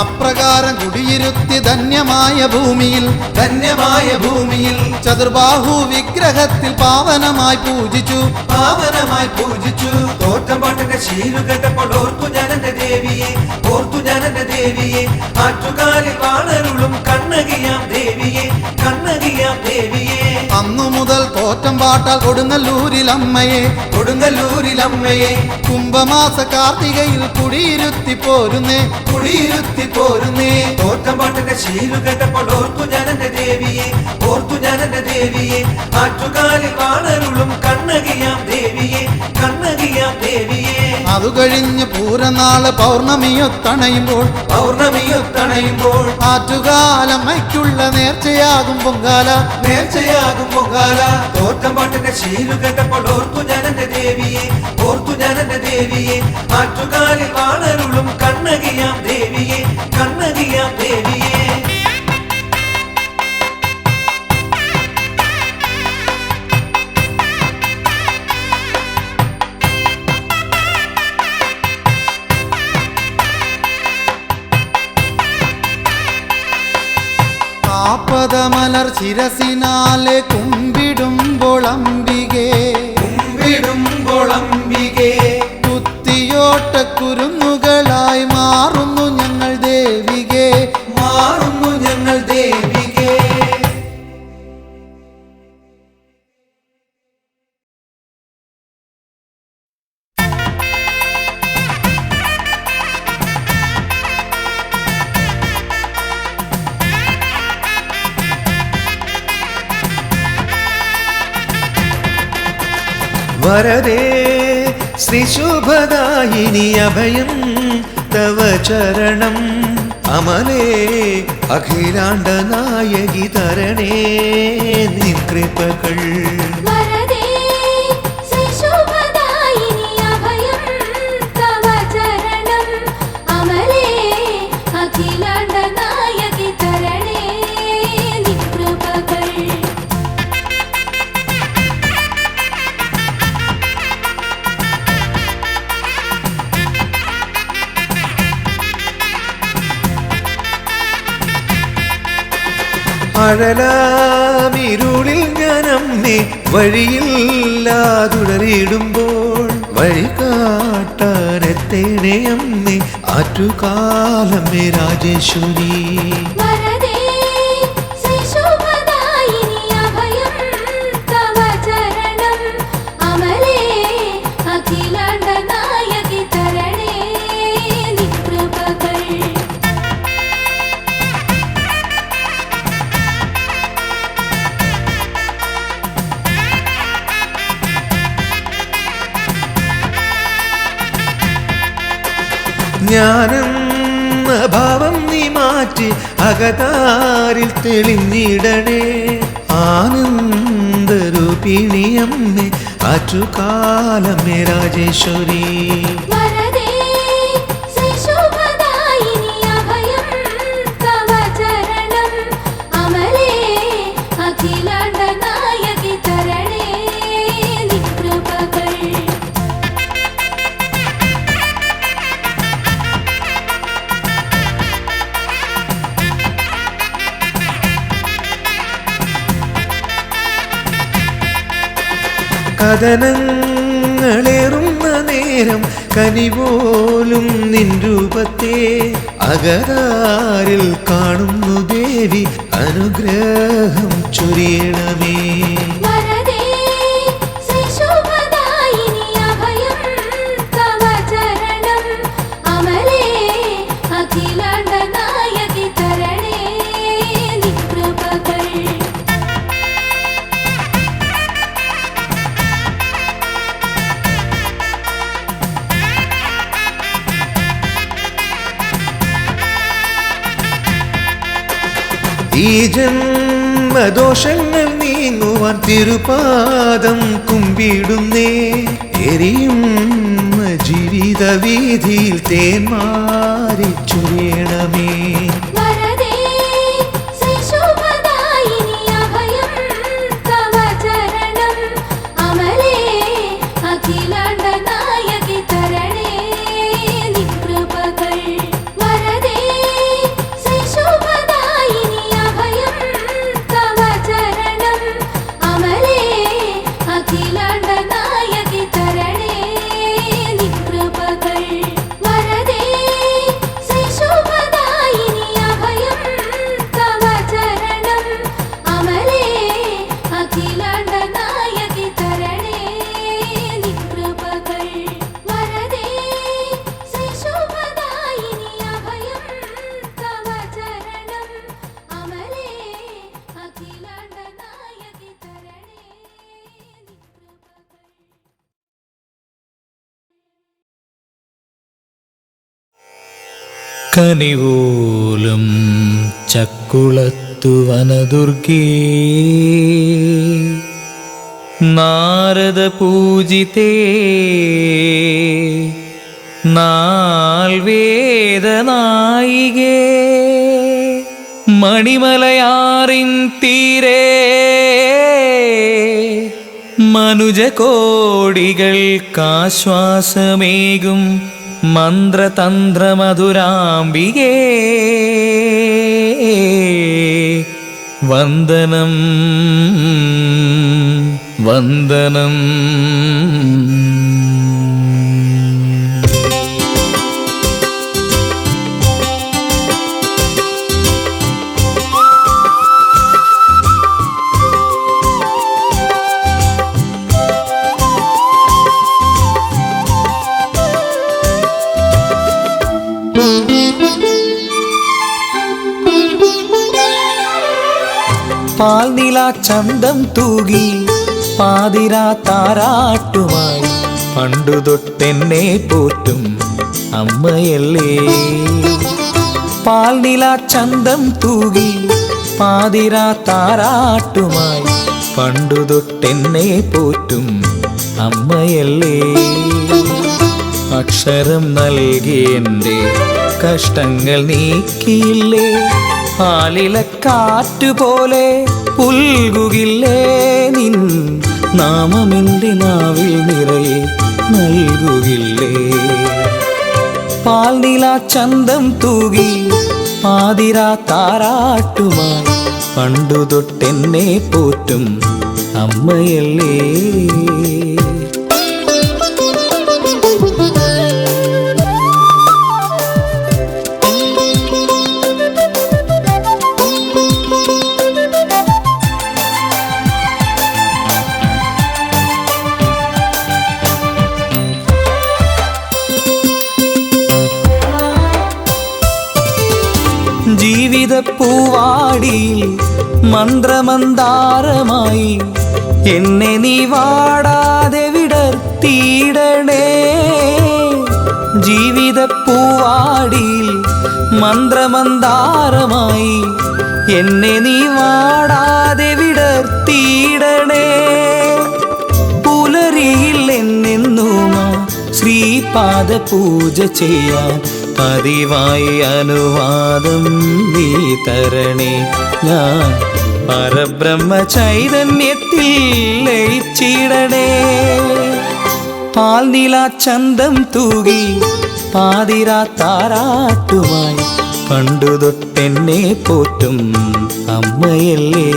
അപ്രകാരം കുടിയിരുത്തി ധന്യമായ ഭൂമിയിൽ, ധന്യമായ ഭൂമിയിൽ ചതുർബാഹു വിഗ്രഹത്തിൽ പാവനമായി പൂജിച്ചു, പാവനമായി പൂജിച്ചു. തോറ്റമ്പാട്ടിന്റെ ശീലു കേട്ടപ്പോൾ ഓർത്തു ഞാനെന്റെ ദേവിയെ, ഓർത്തു ഞാനെന്റെ ദേവിയെ, ആറ്റുകാരിൽ വാണരുളും കണ്ണകിയാം ദേവിയെ, കണ്ണകിയാം ദേവിയെ. അന്നു മുതൽ തോറ്റമ്പാട്ടാൽ കൊടുങ്ങല്ലൂരിൽ അമ്മയെ, കൊടുങ്ങല്ലൂരിൽ അമ്മയെ, കുംഭമാസ കാർത്തികയിൽ കുടിയിരുത്തി പോരുന്നേ, കുടിയിരുത്തി പോരുന്നേ. തോറ്റമ്പാട്ടിന്റെ ശീലു കേട്ടപ്പോൾ ഓർത്തു ഞാനെന്റെ ദേവിയെ, ഓർത്തു ഞാനെന്റെ ദേവിയെ, ആറ്റുകാരിൽ വാണരുളും കണ്ണകിയാം ദേവിയെ, കണ്ണകിയാം ദേവിയെ. അതു കഴിഞ്ഞ് പൂരനാള് പൗർണമിയൊത്തണയുമ്പോൾ, പൗർണമിയൊത്തണയുമ്പോൾ ആറ്റുകാലമ്മയ്ക്കുള്ള നേർച്ചയാകും പൊങ്കാല, നേർച്ചയാകും പൊങ്കാല. തോറ്റമ്പാട്ടിന്റെ ശീലു കേട്ടപ്പോൾ ഓർത്തു ഞാനെന്റെ ദേവിയെ, ഓർത്തു ഞാനെന്റെ ദേവിയെ, ആറ്റുകാരിൽ വാണരുളും കണ്ണകിയാം ദേവിയെ, കണ്ണകിയാം ദേവിയെ. പാർവതമലർ ശിരസിനാലെ കുമ്പിടുമ്പോൾ അംബികേ കുത്തിയോട്ട കുരുന്നുകളായി മാറുന്നു ഞങ്ങൾ ദേവികേ വരദേ ശ്രീശുഭദായിനി അഭയം തവ ചരണം അമലേ അഖിലാണ്ട നായകി തരണേ നിൻ കൃപകൾ വരദേ ശ്രീശുഭദായിനി അഭയം തവ ചരണം അമലേ അഖിലാണ്ട നായകി തരണേ നിൻ കൃപകൾ അഴലാമിരുളിൽ ഞാനമ്മേ വഴിയില്ലാതുടറിയിടുമ്പോൾ വഴി കാട്ടാനെത്തേണേ അമ്മേ ആറ്റുകാലമ്മേ രാജേശ്വരി വരദേ ശ്രീശുഭദായിനി അഭയം തവ ചരണം അമലേ അഖിലാണ്ട നായകി തരണേ നിൻ കൃപകൾ ജ്ഞാനെന്ന ഭാവം നീ മാറ്റി അകതാരിൽ തെളിഞ്ഞിടണേ ആനന്ദരൂപിണിയമ്മേ ആറ്റുകാലമ്മേ രാജേശ്വരി വരദേ ശ്രീശുഭദായിനി അഭയം തവ ചരണം അമലേ അഖിലാണ്ട നായകി തരണേ നിൻ കൃപകൾ കഥനങ്ങളേറുന്ന നേരം കനിപോലും നിൻ രൂപത്തെ അകതാരിൽ കാണുന്നു ദേവി അനുഗ്രഹം ചൊരിയണമേ വരദേ ശ്രീശുഭദായിനി അഭയം തവ ചരണം അമലേ അഖിലാണ്ട നായകി തരണേ നിൻ കൃപകൾ ഈ ജന്മദോഷങ്ങൾ നീങ്ങുവാൻ തിരുപാദം കുമ്പിടുന്നേ എരിയും ജീവിത വീതിയിൽ തേന്മാരി ചൊരിയണമേ വരദേ ശ്രീശുഭദായിനി അഭയം തവ ചരണം അമലേ അഖിലാണ്ട നായകി തരണേ നിൻ കൃപകൾ വരദേ ശ്രീശുഭദായിനി അഭയം തവ ചരണം അമലേ അഖിലാണ്ട നായകി തരണേ നിൻ കൃപകൾ വരദേ ശ്രീശുഭദായിനി അഭയം തവ ചരണം അമലേ അഖിലാണ്ട നായകി തരണേ നിൻ കൃപകൾ വരദേ ശ്രീശുഭദായിനി അഭയം തവ ചരണം അമലേ അഖിലാണ്ട നായകി തരണേ നിൻ കൃപകൾ കനിവോലും ചക്കുളത്തു വനദുർഗേ നാരദ പൂജിതേ നാൽവേദനായികേ മണിമലയാറിൻ തീരേ മനുജകോടികൾക്കാശ്വാസമേകും മന്ത്രതന്ത്രമധുരാംബികേ വന്ദനം വന്ദനം. പാൽനില ചന്തം തൂകി പാതിരാ താരാട്ടുമായി പണ്ടു തൊട്ടെന്നെ പോറ്റും അമ്മയല്ലേ. പാൽനില ചന്തം തൂകി പാതിരാ താരാട്ടുമായി പണ്ടു തൊട്ടെന്നെ പോറ്റും അമ്മയല്ലേ. അക്ഷരം നൽകി എൻ്റെ കഷ്ടങ്ങൾ നീക്കിയില്ലേ. ആലിലക്കാറ്റുപോലെ പുൽകുകില്ലേ. നിൻ നാമമെൻ്റെ നാവിൽ നിറയെ നൽകുകില്ലേ. പാൽനില ചന്തം തൂകി പാതിരാ താരാട്ടുമായി പണ്ടു തൊട്ടെന്നെ പോറ്റും അമ്മയല്ലേ. ജീവിതപ്പൂവാടിയിൽ മന്ത്രമന്ദാരമായി എന്നെ നീ വാടാതെ വിടർത്തിയിടണേ. ജീവിതപ്പൂവാടിയിൽ മന്ത്രമന്ദാരമായി എന്നെ നീ വാടാതെ വിടർത്തിയിടണേ. പുലരിയിൽ എന്നെന്നുമാ ശ്രീപാദ പൂജ ചെയ്യാൻ പതിവായി അനുവാദം നീ തരണേ. ഞാൻ പരബ്രഹ്മ ചൈതന്യത്തിൽ ലയിച്ചിടണേ. പാൽനില ചന്തം തൂകി പാതിരാ താരാട്ടുമായി പണ്ടു തൊട്ടെന്നെ പോറ്റും അമ്മയല്ലേ.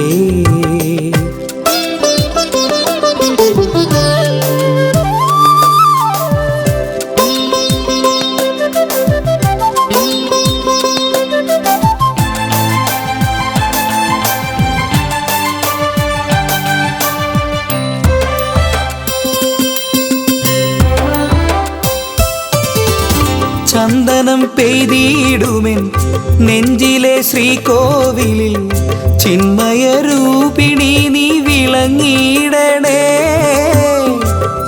ചന്ദനം പെയ്തിടുമെൻ നെഞ്ചിലെ ശ്രീകോവിലിൽ ചിന്മയരൂപിണി നീ വിളങ്ങിയിടണേ.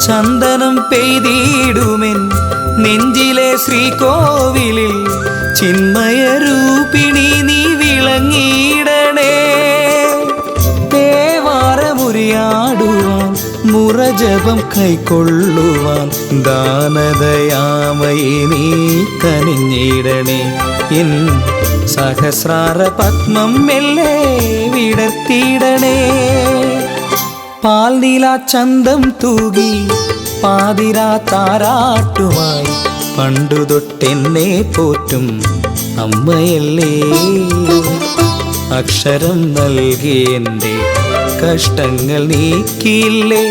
ചന്ദനം പെയ്തിടുമെൻ നെഞ്ചിലെ ശ്രീകോവിലിൽ ചിന്മയരൂപിണി നീ വിളങ്ങിയിടണേ. തേവാരമുരിയാടുവാൻ മുറജപം കൈക്കൊള്ളുവാൻ ദാനദയാമയി നീ കനിഞ്ഞിടണേ. എൻ സഹസ്രാര പത്മം മെല്ലെ വിടർത്തിയിടണേ. പാൽനില ചന്തം തൂകി പാതിരാ താരാട്ടുമായി പണ്ടു തൊട്ടെന്നെ പോറ്റും അമ്മയല്ലേ. അക്ഷരം നൽകി എൻ്റെ കഷ്ടങ്ങൾ നീക്കിയില്ലേ.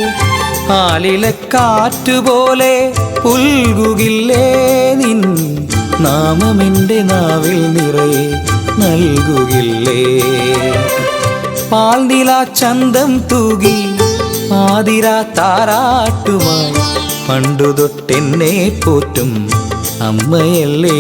ആലിലക്കാറ്റുപോലെ പുൽകുകില്ലേ. നിൻ നാമമെൻ്റെ നാവിൽ നിറയെ നൽകുകില്ലേ. പാൽനില ചന്തം തൂകി പാതിരാ താരാട്ടുമായി പണ്ടു തൊട്ടെന്നെ പോറ്റും അമ്മയല്ലേ.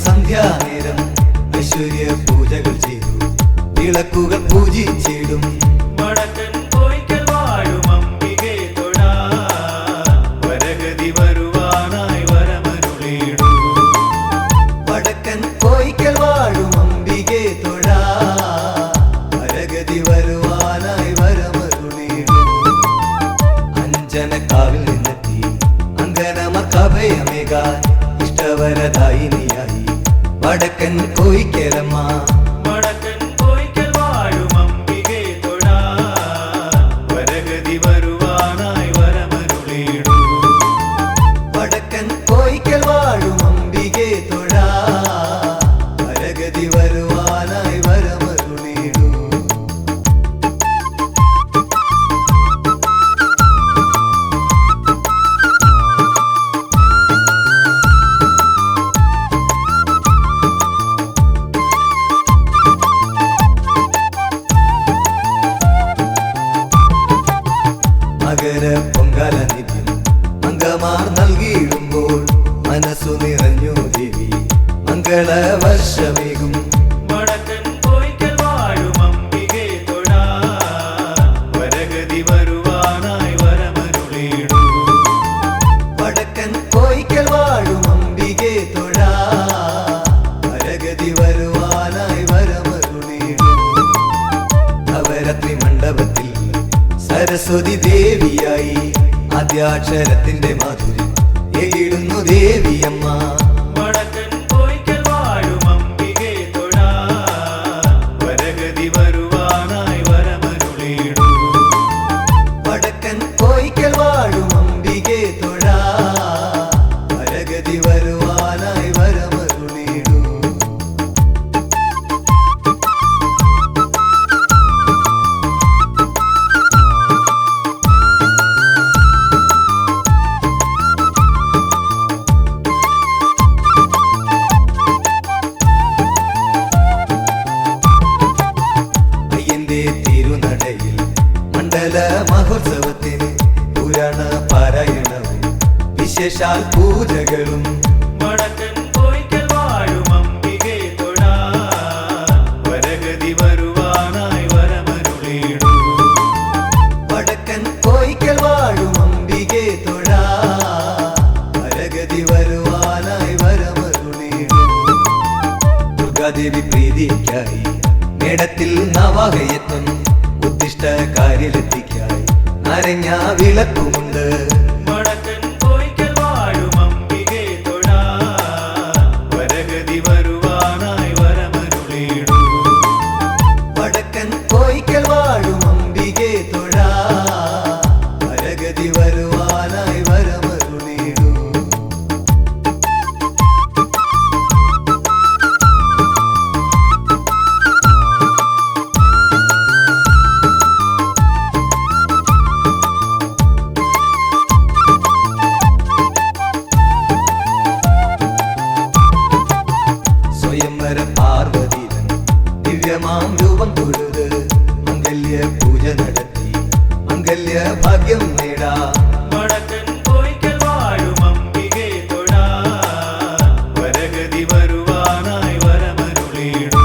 സന്ധ്യാനേരം ഐശ്വര്യ പൂജകൾ ചെയ്തു വിളക്കുകൾ പൂജിച്ചിടും. വടക്കൻ കോയിക്കൽ വാഴും അംബികെ തൊഴാ വരഗതി വരുവാനായി വരമരുളിയിടൂ വടക്കൻ കോയിക്കൽ വാഴും അംബികെ തൊഴാ വരഗതി വരുവാനായി വരമരുളിയിടൂ അഞ്ജനക്കാവിൽ നിന്നെത്തി അങ്കനമക്കഭയമേകാൻ ഇഷ്ടവരദായിനിയായി വടക്കൻ കോയിക്കലമ്മ വടക്കൻ കോയിക്കൽ വാഴും അംബികെ തൊഴാ വരഗതി വരുവാനായി വരമരുളിയിടൂ വടക്കൻ കോയിക്കൽ വാഴും അംബികെ തൊഴാ വരഗതി വരുവാനായി വരമരുളിയിടൂ മകര പൊങ്കാല നിത്യം അങ്കമാർ നൽകിയിടുമ്പോൾ മനസ്സു നിറഞ്ഞു ദേവി മംഗളവർഷമേകും വടക്കൻ കോയിക്കൽ വാഴും അംബികെ തൊഴാ വരഗതി വരുവാനായി വരമരുളിയിടൂ വടക്കൻ കോയിക്കൽ വാഴും അംബികെ തൊഴാ വരഗതി വരുവാനായി വരമരുളിയിടൂ നവരാത്രി മണ്ഡപത്തിൽ സരസ്വതി ദേവിയായി ആദ്യാക്ഷരത്തിന്റെ മാധുര്യം ഏകിടുന്നു ദേവിയമ്മ വടക്കൻ കോയിക്കൽ വാഴും അംബികെ തൊഴാ വരഗതി വരുവാനായി വരമരുളിയിടൂ വടക്കൻ കോയിക്കൽ വാഴും അംബികെ തൊഴാ വരഗതി വരുവാനായി വരമരുളിയിടൂ അയ്യന്റെ തിരുനടയിൽ മണ്ഡല മഹോത്സവത്തിന് പുരാണ പാരായണവും വിശേഷാൽ പൂജകളും വടക്കൻ കോയിക്കൽ വാഴും അംബികെ തൊഴാ വരഗതി വരുവാനായി വരമരുളിയിടൂ വടക്കൻ കോയിക്കൽ വാഴും അംബികെ തൊഴാ വരഗതി വരുവാനായി വരമരുളിയിടൂ ദുർഗാദേവി പ്രീതിക്കായി മേടത്തിൽ നവാഹയത്വം ഉദ്ദിഷ്ട കാര്യലത്തിക്കായി നരഞ്ഞ വിളക്കുമുണ്ട് വടക്കൻ കോയിക്കൽ വാഴും അംബികെ തൊഴാ വരഗതി വരുവാനായി വരമരുളിയിടൂ വടക്കൻ കോയിക്കൽ വാഴും അംബികെ തൊഴാ വരഗതി വരുവാനായി വരമരുളിയിടൂ സ്വയംവര പാർവതീതൻ ദിവ്യമാം രൂപം തൊഴുത് മംഗല്യ പൂജ നടത്തി മംഗല്യ ഭാഗ്യം നേടാ വടക്കൻ കോയിക്കൽ വാഴും അംബികെ തൊഴാ വരഗതി വരുവാനായി വരമരുളിയിടൂ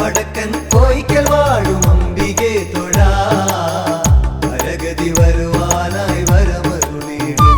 വടക്കൻ കോയിക്കൽ വാഴും അംബികെ തൊഴാ വരഗതി വരുവാനായി വരമരുളിയിടൂ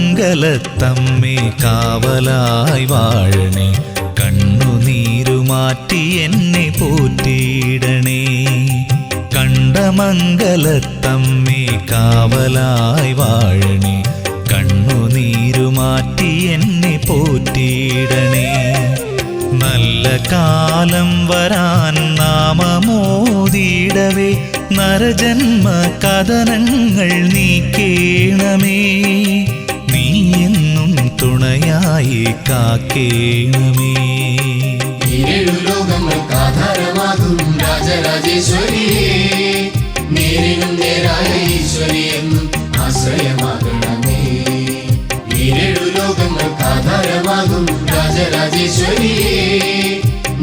കണ്ടമംഗലത്തമ്മേ കാവലായി വാഴണേ കണ്ണുനീരുമാറ്റി എന്നെ പോറ്റിയിടണേ കണ്ടമംഗലത്തമ്മേ കാവലായി വാഴണേ കണ്ണുനീരുമാറ്റി എന്നെ പോറ്റിയിടണേ നല്ല കാലം വരാൻ നാമമോദിടവേ നരജന്മ കഥനങ്ങൾ നീക്കേണമേ. നീ എന്നും തുണയായി കാക്കേണമേ. ലോകങ്ങൾക്കാധാരമാകും രാജരാജേശ്വരിയേ, നേരിനും നേരായ ഈശ്വരിയെന്നും ആശ്രയമാകണമേ. ഈരേഴു ലോകങ്ങൾക്കാധാരമാകും രാജരാജേശ്വരിയേ,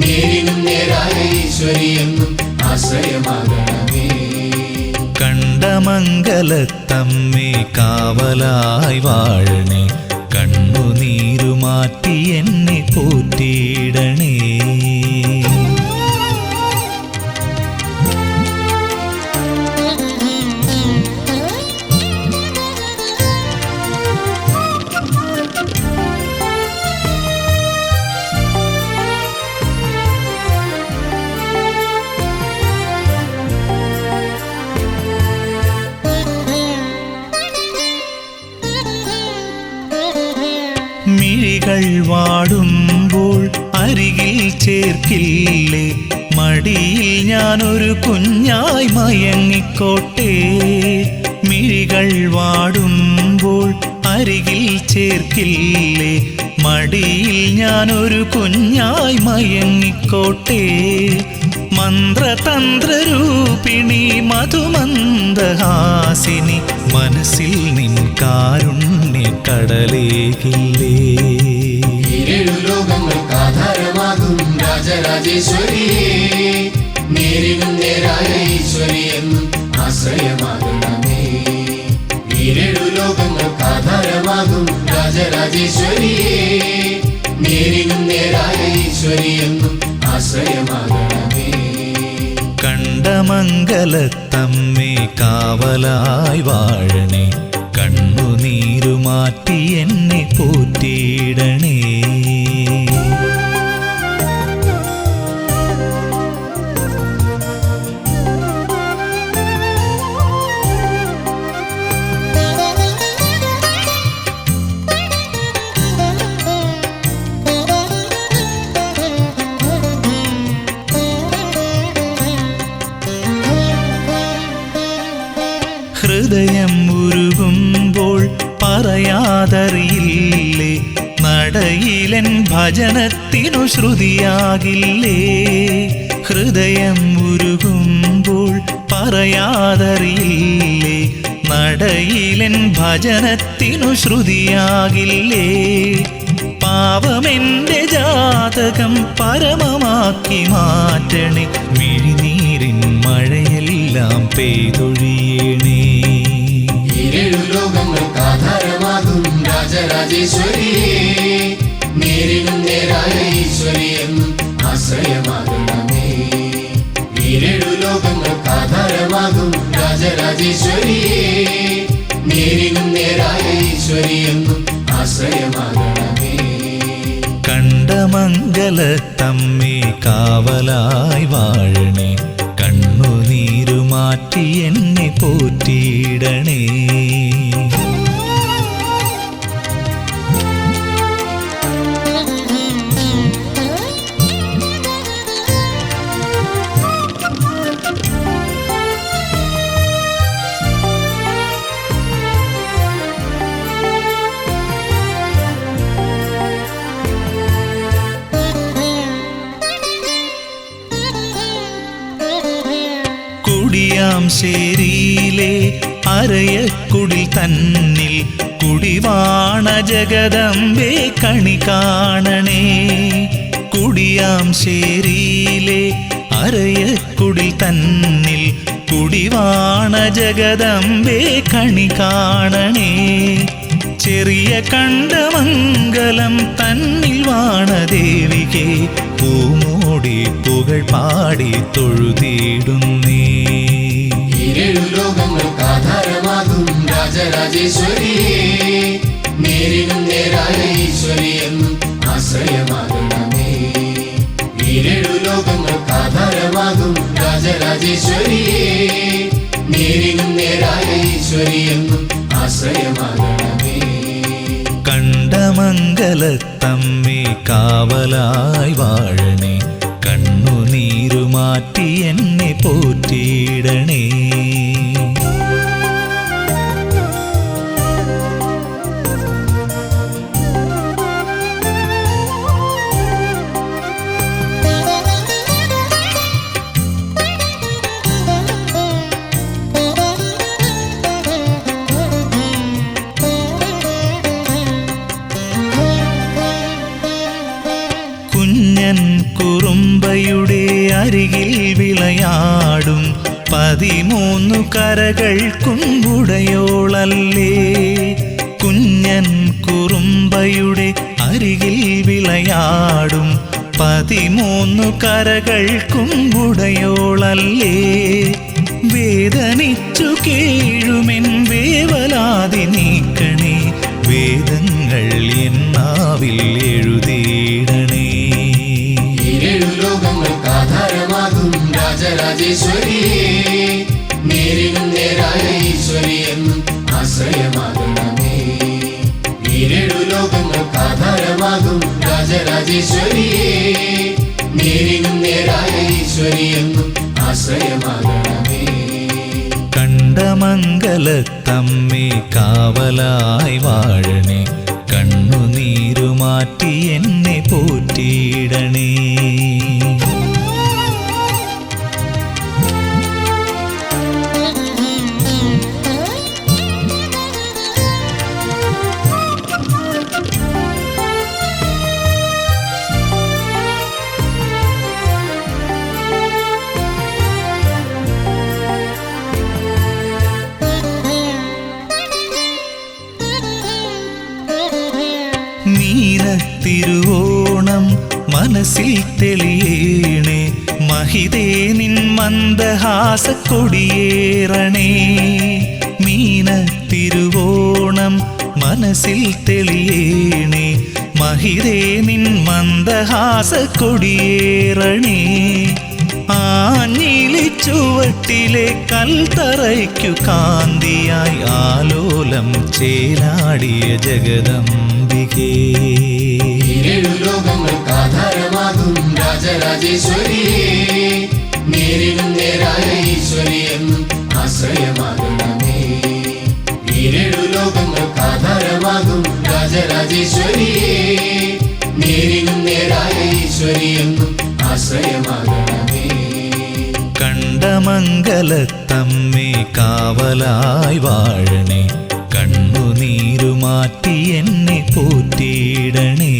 നേരിനും നേരായ ഈശ്വരിയെന്നും ആശ്രയമാകണമേ. കണ്ടമംഗലത്തമ്മേ കാവലായി വാഴണേ. കണ്ണുനീരുമാറ്റി എന്നെ പോറ്റിയിടണേ. മിഴികൾ വാടുമ്പോൾ അരികിൽ ചേർക്കില്ലേ. മടിയിൽ ഞാനൊരു കുഞ്ഞായി മയങ്ങിക്കോട്ടെ. മിഴികൾ വാടുമ്പോൾ അരികിൽ ചേർക്കില്ലേ. മടിയിൽ ഞാനൊരു കുഞ്ഞായി മയങ്ങിക്കോട്ടെ. മന്ത്രതന്ത്രരൂപിണി മധുമന്ദഹാസിനി മനസ്സിൽ നിൻ കാരുണ്യ കടലേകില്ലേ. ഏഴു ലോകങ്ങൾക്കാധാരമാകും രാജരാജേശ്വരിയേ, നേരിനും നേരായ ഈശ്വരിയെന്നും ആശ്രയമാകണമേ. ഏഴു ലോകങ്ങൾക്കാധാരമാകും രാജരാജേശ്വരിയേ, നേരിനും നേരായ ഈശ്വരിയെന്നും ആശ്രയമാകണമേ. കണ്ടമംഗലത്തമ്മേ കാവലായി വാഴണേ. കണ്ണുനീരുമാറ്റി എന്നെ പോറ്റിയിടണേ. ഹൃദയം ഉരുകുമ്പോൾ പറയാതറിയില്ലേ. നടയിലൻ ഭജനത്തിനു ശ്രുതിയാകില്ലേ. ഹൃദയം ഉരുകുമ്പോൾ പറയാതറിയില്ലേ. നടയിലൻ ഭജനത്തിനു ശ്രുതിയാകില്ലേ. പാവമെന്റെ ജാതകം പരമമാക്കി മാറ്റണേ. മിഴിനീരിൻ മഴയെല്ലാം പെയ്തൊഴിയണേ. ഏഴു ലോകങ്ങൾക്കാധാരമാകും രാജരാജേശ്വരിയേ, നേരിനും നേരായ ഈശ്വരിയെന്നും ആശ്രയമാകണമേ. ഏഴു ലോകങ്ങൾക്കാധാരമാകും രാജരാജേശ്വരിയേ, നേരിനും നേരായ ഈശ്വരിയെന്നും ആശ്രയമാകണമേ. കണ്ടമംഗലത്തമ്മേ കാവലായി വാഴണേ. കണ്ണുനീരുമാറ്റി എന്നെ പോറ്റിയിടണേ. കുടിയാംശേരിയിലെ അരയക്കുടിൽ തന്നിൽ കുടിവാണ ജഗദംബേ കണി കാണണേ. കുടിയാംശേരിയിലെ അരയക്കുടിൽ തന്നിൽ കുടിവാണ ജഗദംബേ കണി കാണണേ. ചെറിയ കണ്ടമംഗലം തന്നിൽ വാണദേവികെ പൂമോടി പുകൾ പാടി തൊഴുതിടുന്നേ. ഏഴു ലോകങ്ങൾക്കാധാരമാകും രാജരാജേശ്വരിയേ, നേരിനും നേരായ ഈശ്വരിയെന്നും ആശ്രയമാകണമേ. ഏഴു ലോകങ്ങൾക്കാധാരമാകും രാജരാജേശ്വരിയേ, നേരിനും നേരായ ഈശ്വരിയെന്നും ആശ്രയമാകണമേ. കണ്ടമംഗലത്തമ്മേ കാവലായി വാഴണേ. കണ്ണു കണ്ണുനീരുമാറ്റി എന്നെ പോറ്റിയിടണേ. കുഞ്ഞൻ കുറുമ്പയുടെ അരികിൽ വിളയാടും 13 കരകൾക്കും ഉടയോളല്ലേ. കുഞ്ഞൻ കുറുമ്പയുടെ അരികിൽ വിളയാടും 13 കരകൾക്കും ഉടയോളല്ലേ. വേദനിച്ചു കേഴുമെൻ വേവലാതി നീക്കണേ, വേദങ്ങൾ എന്നാവിൽ എഴുതിയിടണേ. ലോകങ്ങൾക്ക് ആധാരമാകും രാജരാജേശ്വരിയേ, നേരിനും നേരായ ഈശ്വരി എന്നും ആശ്രയമാകണമേ. ഈരേഴു ലോകങ്ങൾക്ക് ആധാരമാകും രാജരാജേശ്വരിയേ, നേരിനും നേരായ ഈശ്വരി എന്നും ആശ്രയമാകണമേ. കണ്ടമംഗലത്തമ്മേ കാവലായി വാഴണേ, കണ്ണുനീരുമാറ്റി എന്നെ പോറ്റിയിടണേ. മീനത്തിരുവോണം മനസ്സിൽ തെളിയേണേ, മഹിതേ നിൻ മന്ദഹാസക്കൊടിയേറണേ. മീനത്തിരുവോണം മനസ്സിൽ തെളിയേണേ, മഹിതേ നിൻ മന്ദഹാസക്കൊടിയേറണേ. ആഞ്ഞിലി ചുവട്ടിലെ കൽത്തറയ്ക്കു കാന്തിയായി ആലോലം ചേലാടിയ ജഗദംബികേ. ഏഴു ലോകങ്ങൾക്ക് ആധാരമാകും രാജരാജേശ്വരിയേ, നേരിനും നേരായ ഈശ്വരി എന്നും ആശ്രയമാകണമേ. ഏഴു ലോകങ്ങൾക്ക് ആധാരമാകും രാജരാജേശ്വരിയേ, നേരിനും നേരായ ഈശ്വരി എന്നും ആശ്രയമാകണമേ. കണ്ടമംഗലത്തമ്മേ കാവലായി വാഴണേ, കണ്ണുനീരുമാറ്റി എന്നെ പോറ്റിയിടണേ.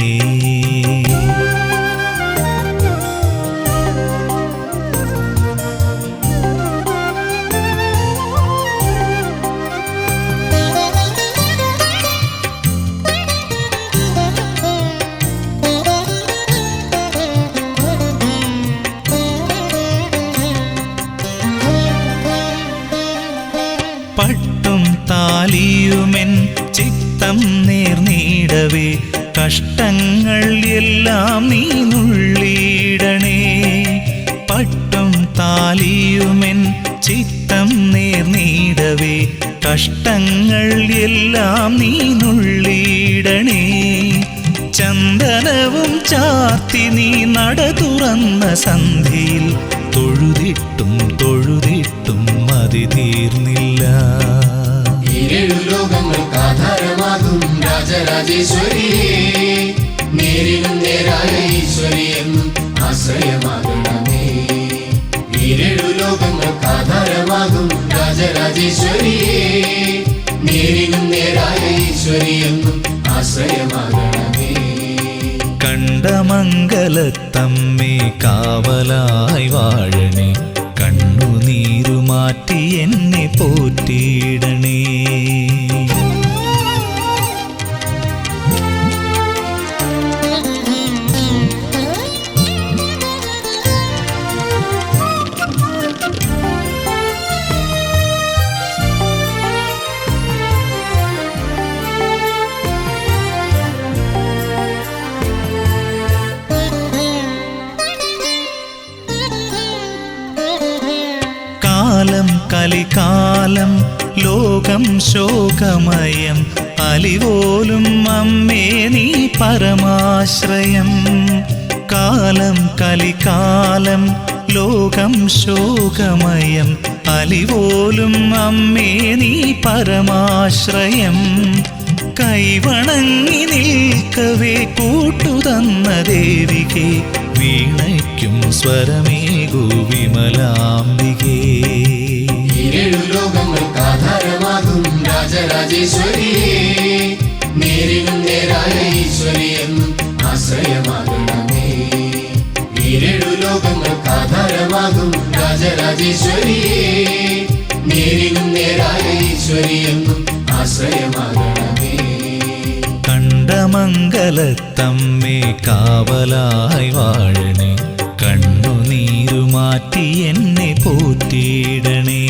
പട്ടും താലിയുമെൻ ചിത്തം നേർനീടവേ, കഷ്ടങ്ങൾ എല്ലാം നീ നുള്ളിയിടണേ. പട്ടും താലിയുമെൻ ചിത്തം നേർനീടവേ, കഷ്ടങ്ങൾ എല്ലാം നീ നുള്ളിയിടണേ. ചന്ദനവും ചാർത്തി നീ നട തുറന്ന സന്ധ്യയിൽ തൊഴുതിട്ടും തൊഴുതിട്ടും മതി തീർന്നില്ല. ഏഴു ലോകങ്ങൾക്ക് ആധാരമാകും രാജരാജേശ്വരിയേ, നേരിനും നേരായ ഈശ്വരി എന്നും ആശ്രയമാകണമേ. ഏഴു ലോകങ്ങൾക്ക് ആധാരമാകും രാജരാജേശ്വരിയേ, നേരിനും നേരായ ഈശ്വരി എന്നും ആശ്രയമാകണമേ. കണ്ടമംഗലത്തമ്മേ കാവലായി വാഴണേ, കണ്ണുനീരുമാറ്റി എന്നെ പോറ്റിയിടണേ. കാലം കലികാലം ലോകം ശോകമയം, അലിപോലും അമ്മേ നീ പരമാശ്രയം. കാലം കാലം കലികാലം ലോകം ശോകമയം അലിപോലും അമ്മേ നീ പരമാശ്രയം കൈവണങ്ങി നിൽക്കവേ കൂട്ടുതന്ന ദേവികേ വീണയ്ക്കും സ്വരമേകു വിമലാംബികേ ഏഴു ലോകങ്ങൾക്ക് ആധാരമാകും രാജരാജേശ്വരിയേ നേരിനും നേരായ ഈശ്വരി എന്നും ആശ്രയമാകണമേ ഏഴു ലോകങ്ങൾക്ക് ആധാരമാകും രാജരാജേശ്വരിയേ നേരിനും നേരായ ഈശ്വരി എന്നും ആശ്രയമാകണമേ കണ്ടമംഗലത്തമ്മേ കാവലായി വാഴണേ കണ്ണുനീരുമാറ്റി എന്നെ പോറ്റിയിടണേ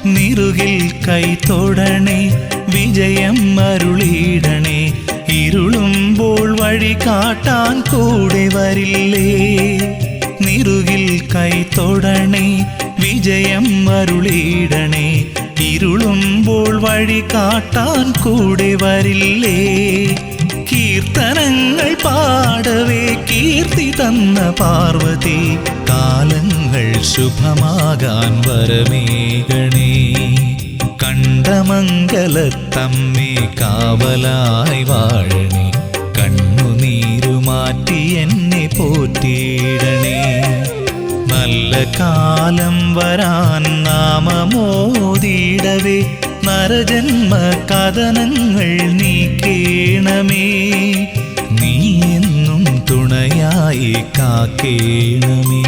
നിറുകിൽ കൈ തൊടണേ വിജയം അരുളിയിടണേ ഇരുളുമ്പോൾ വഴി കാട്ടാൻ കൂടെ വരില്ലേ നിറുകിൽ കൈ തൊടണേ വിജയം അരുളിയിടണേ ഇരുളുമ്പോൾ വഴി കാട്ടാൻ കൂടെ വരില്ലേ കീർത്തനങ്ങൾ പാടവേ കീർത്തി തന്ന പാർവതി കാലങ്ങൾ ശുഭമാകാൻ വരമേകണേ കണ്ടമംഗലത്തമ്മേ കാവലായി വാഴണേ കണ്ണുനീരുമാറ്റി എന്നെ പോറ്റിയിടണേ നല്ല കാലം വരാൻ നാമമോദിടവേ നരജന്മ കഥനങ്ങൾ നീക്കേണമേ നീ എന്നും തുണയായി കാക്കേണമേ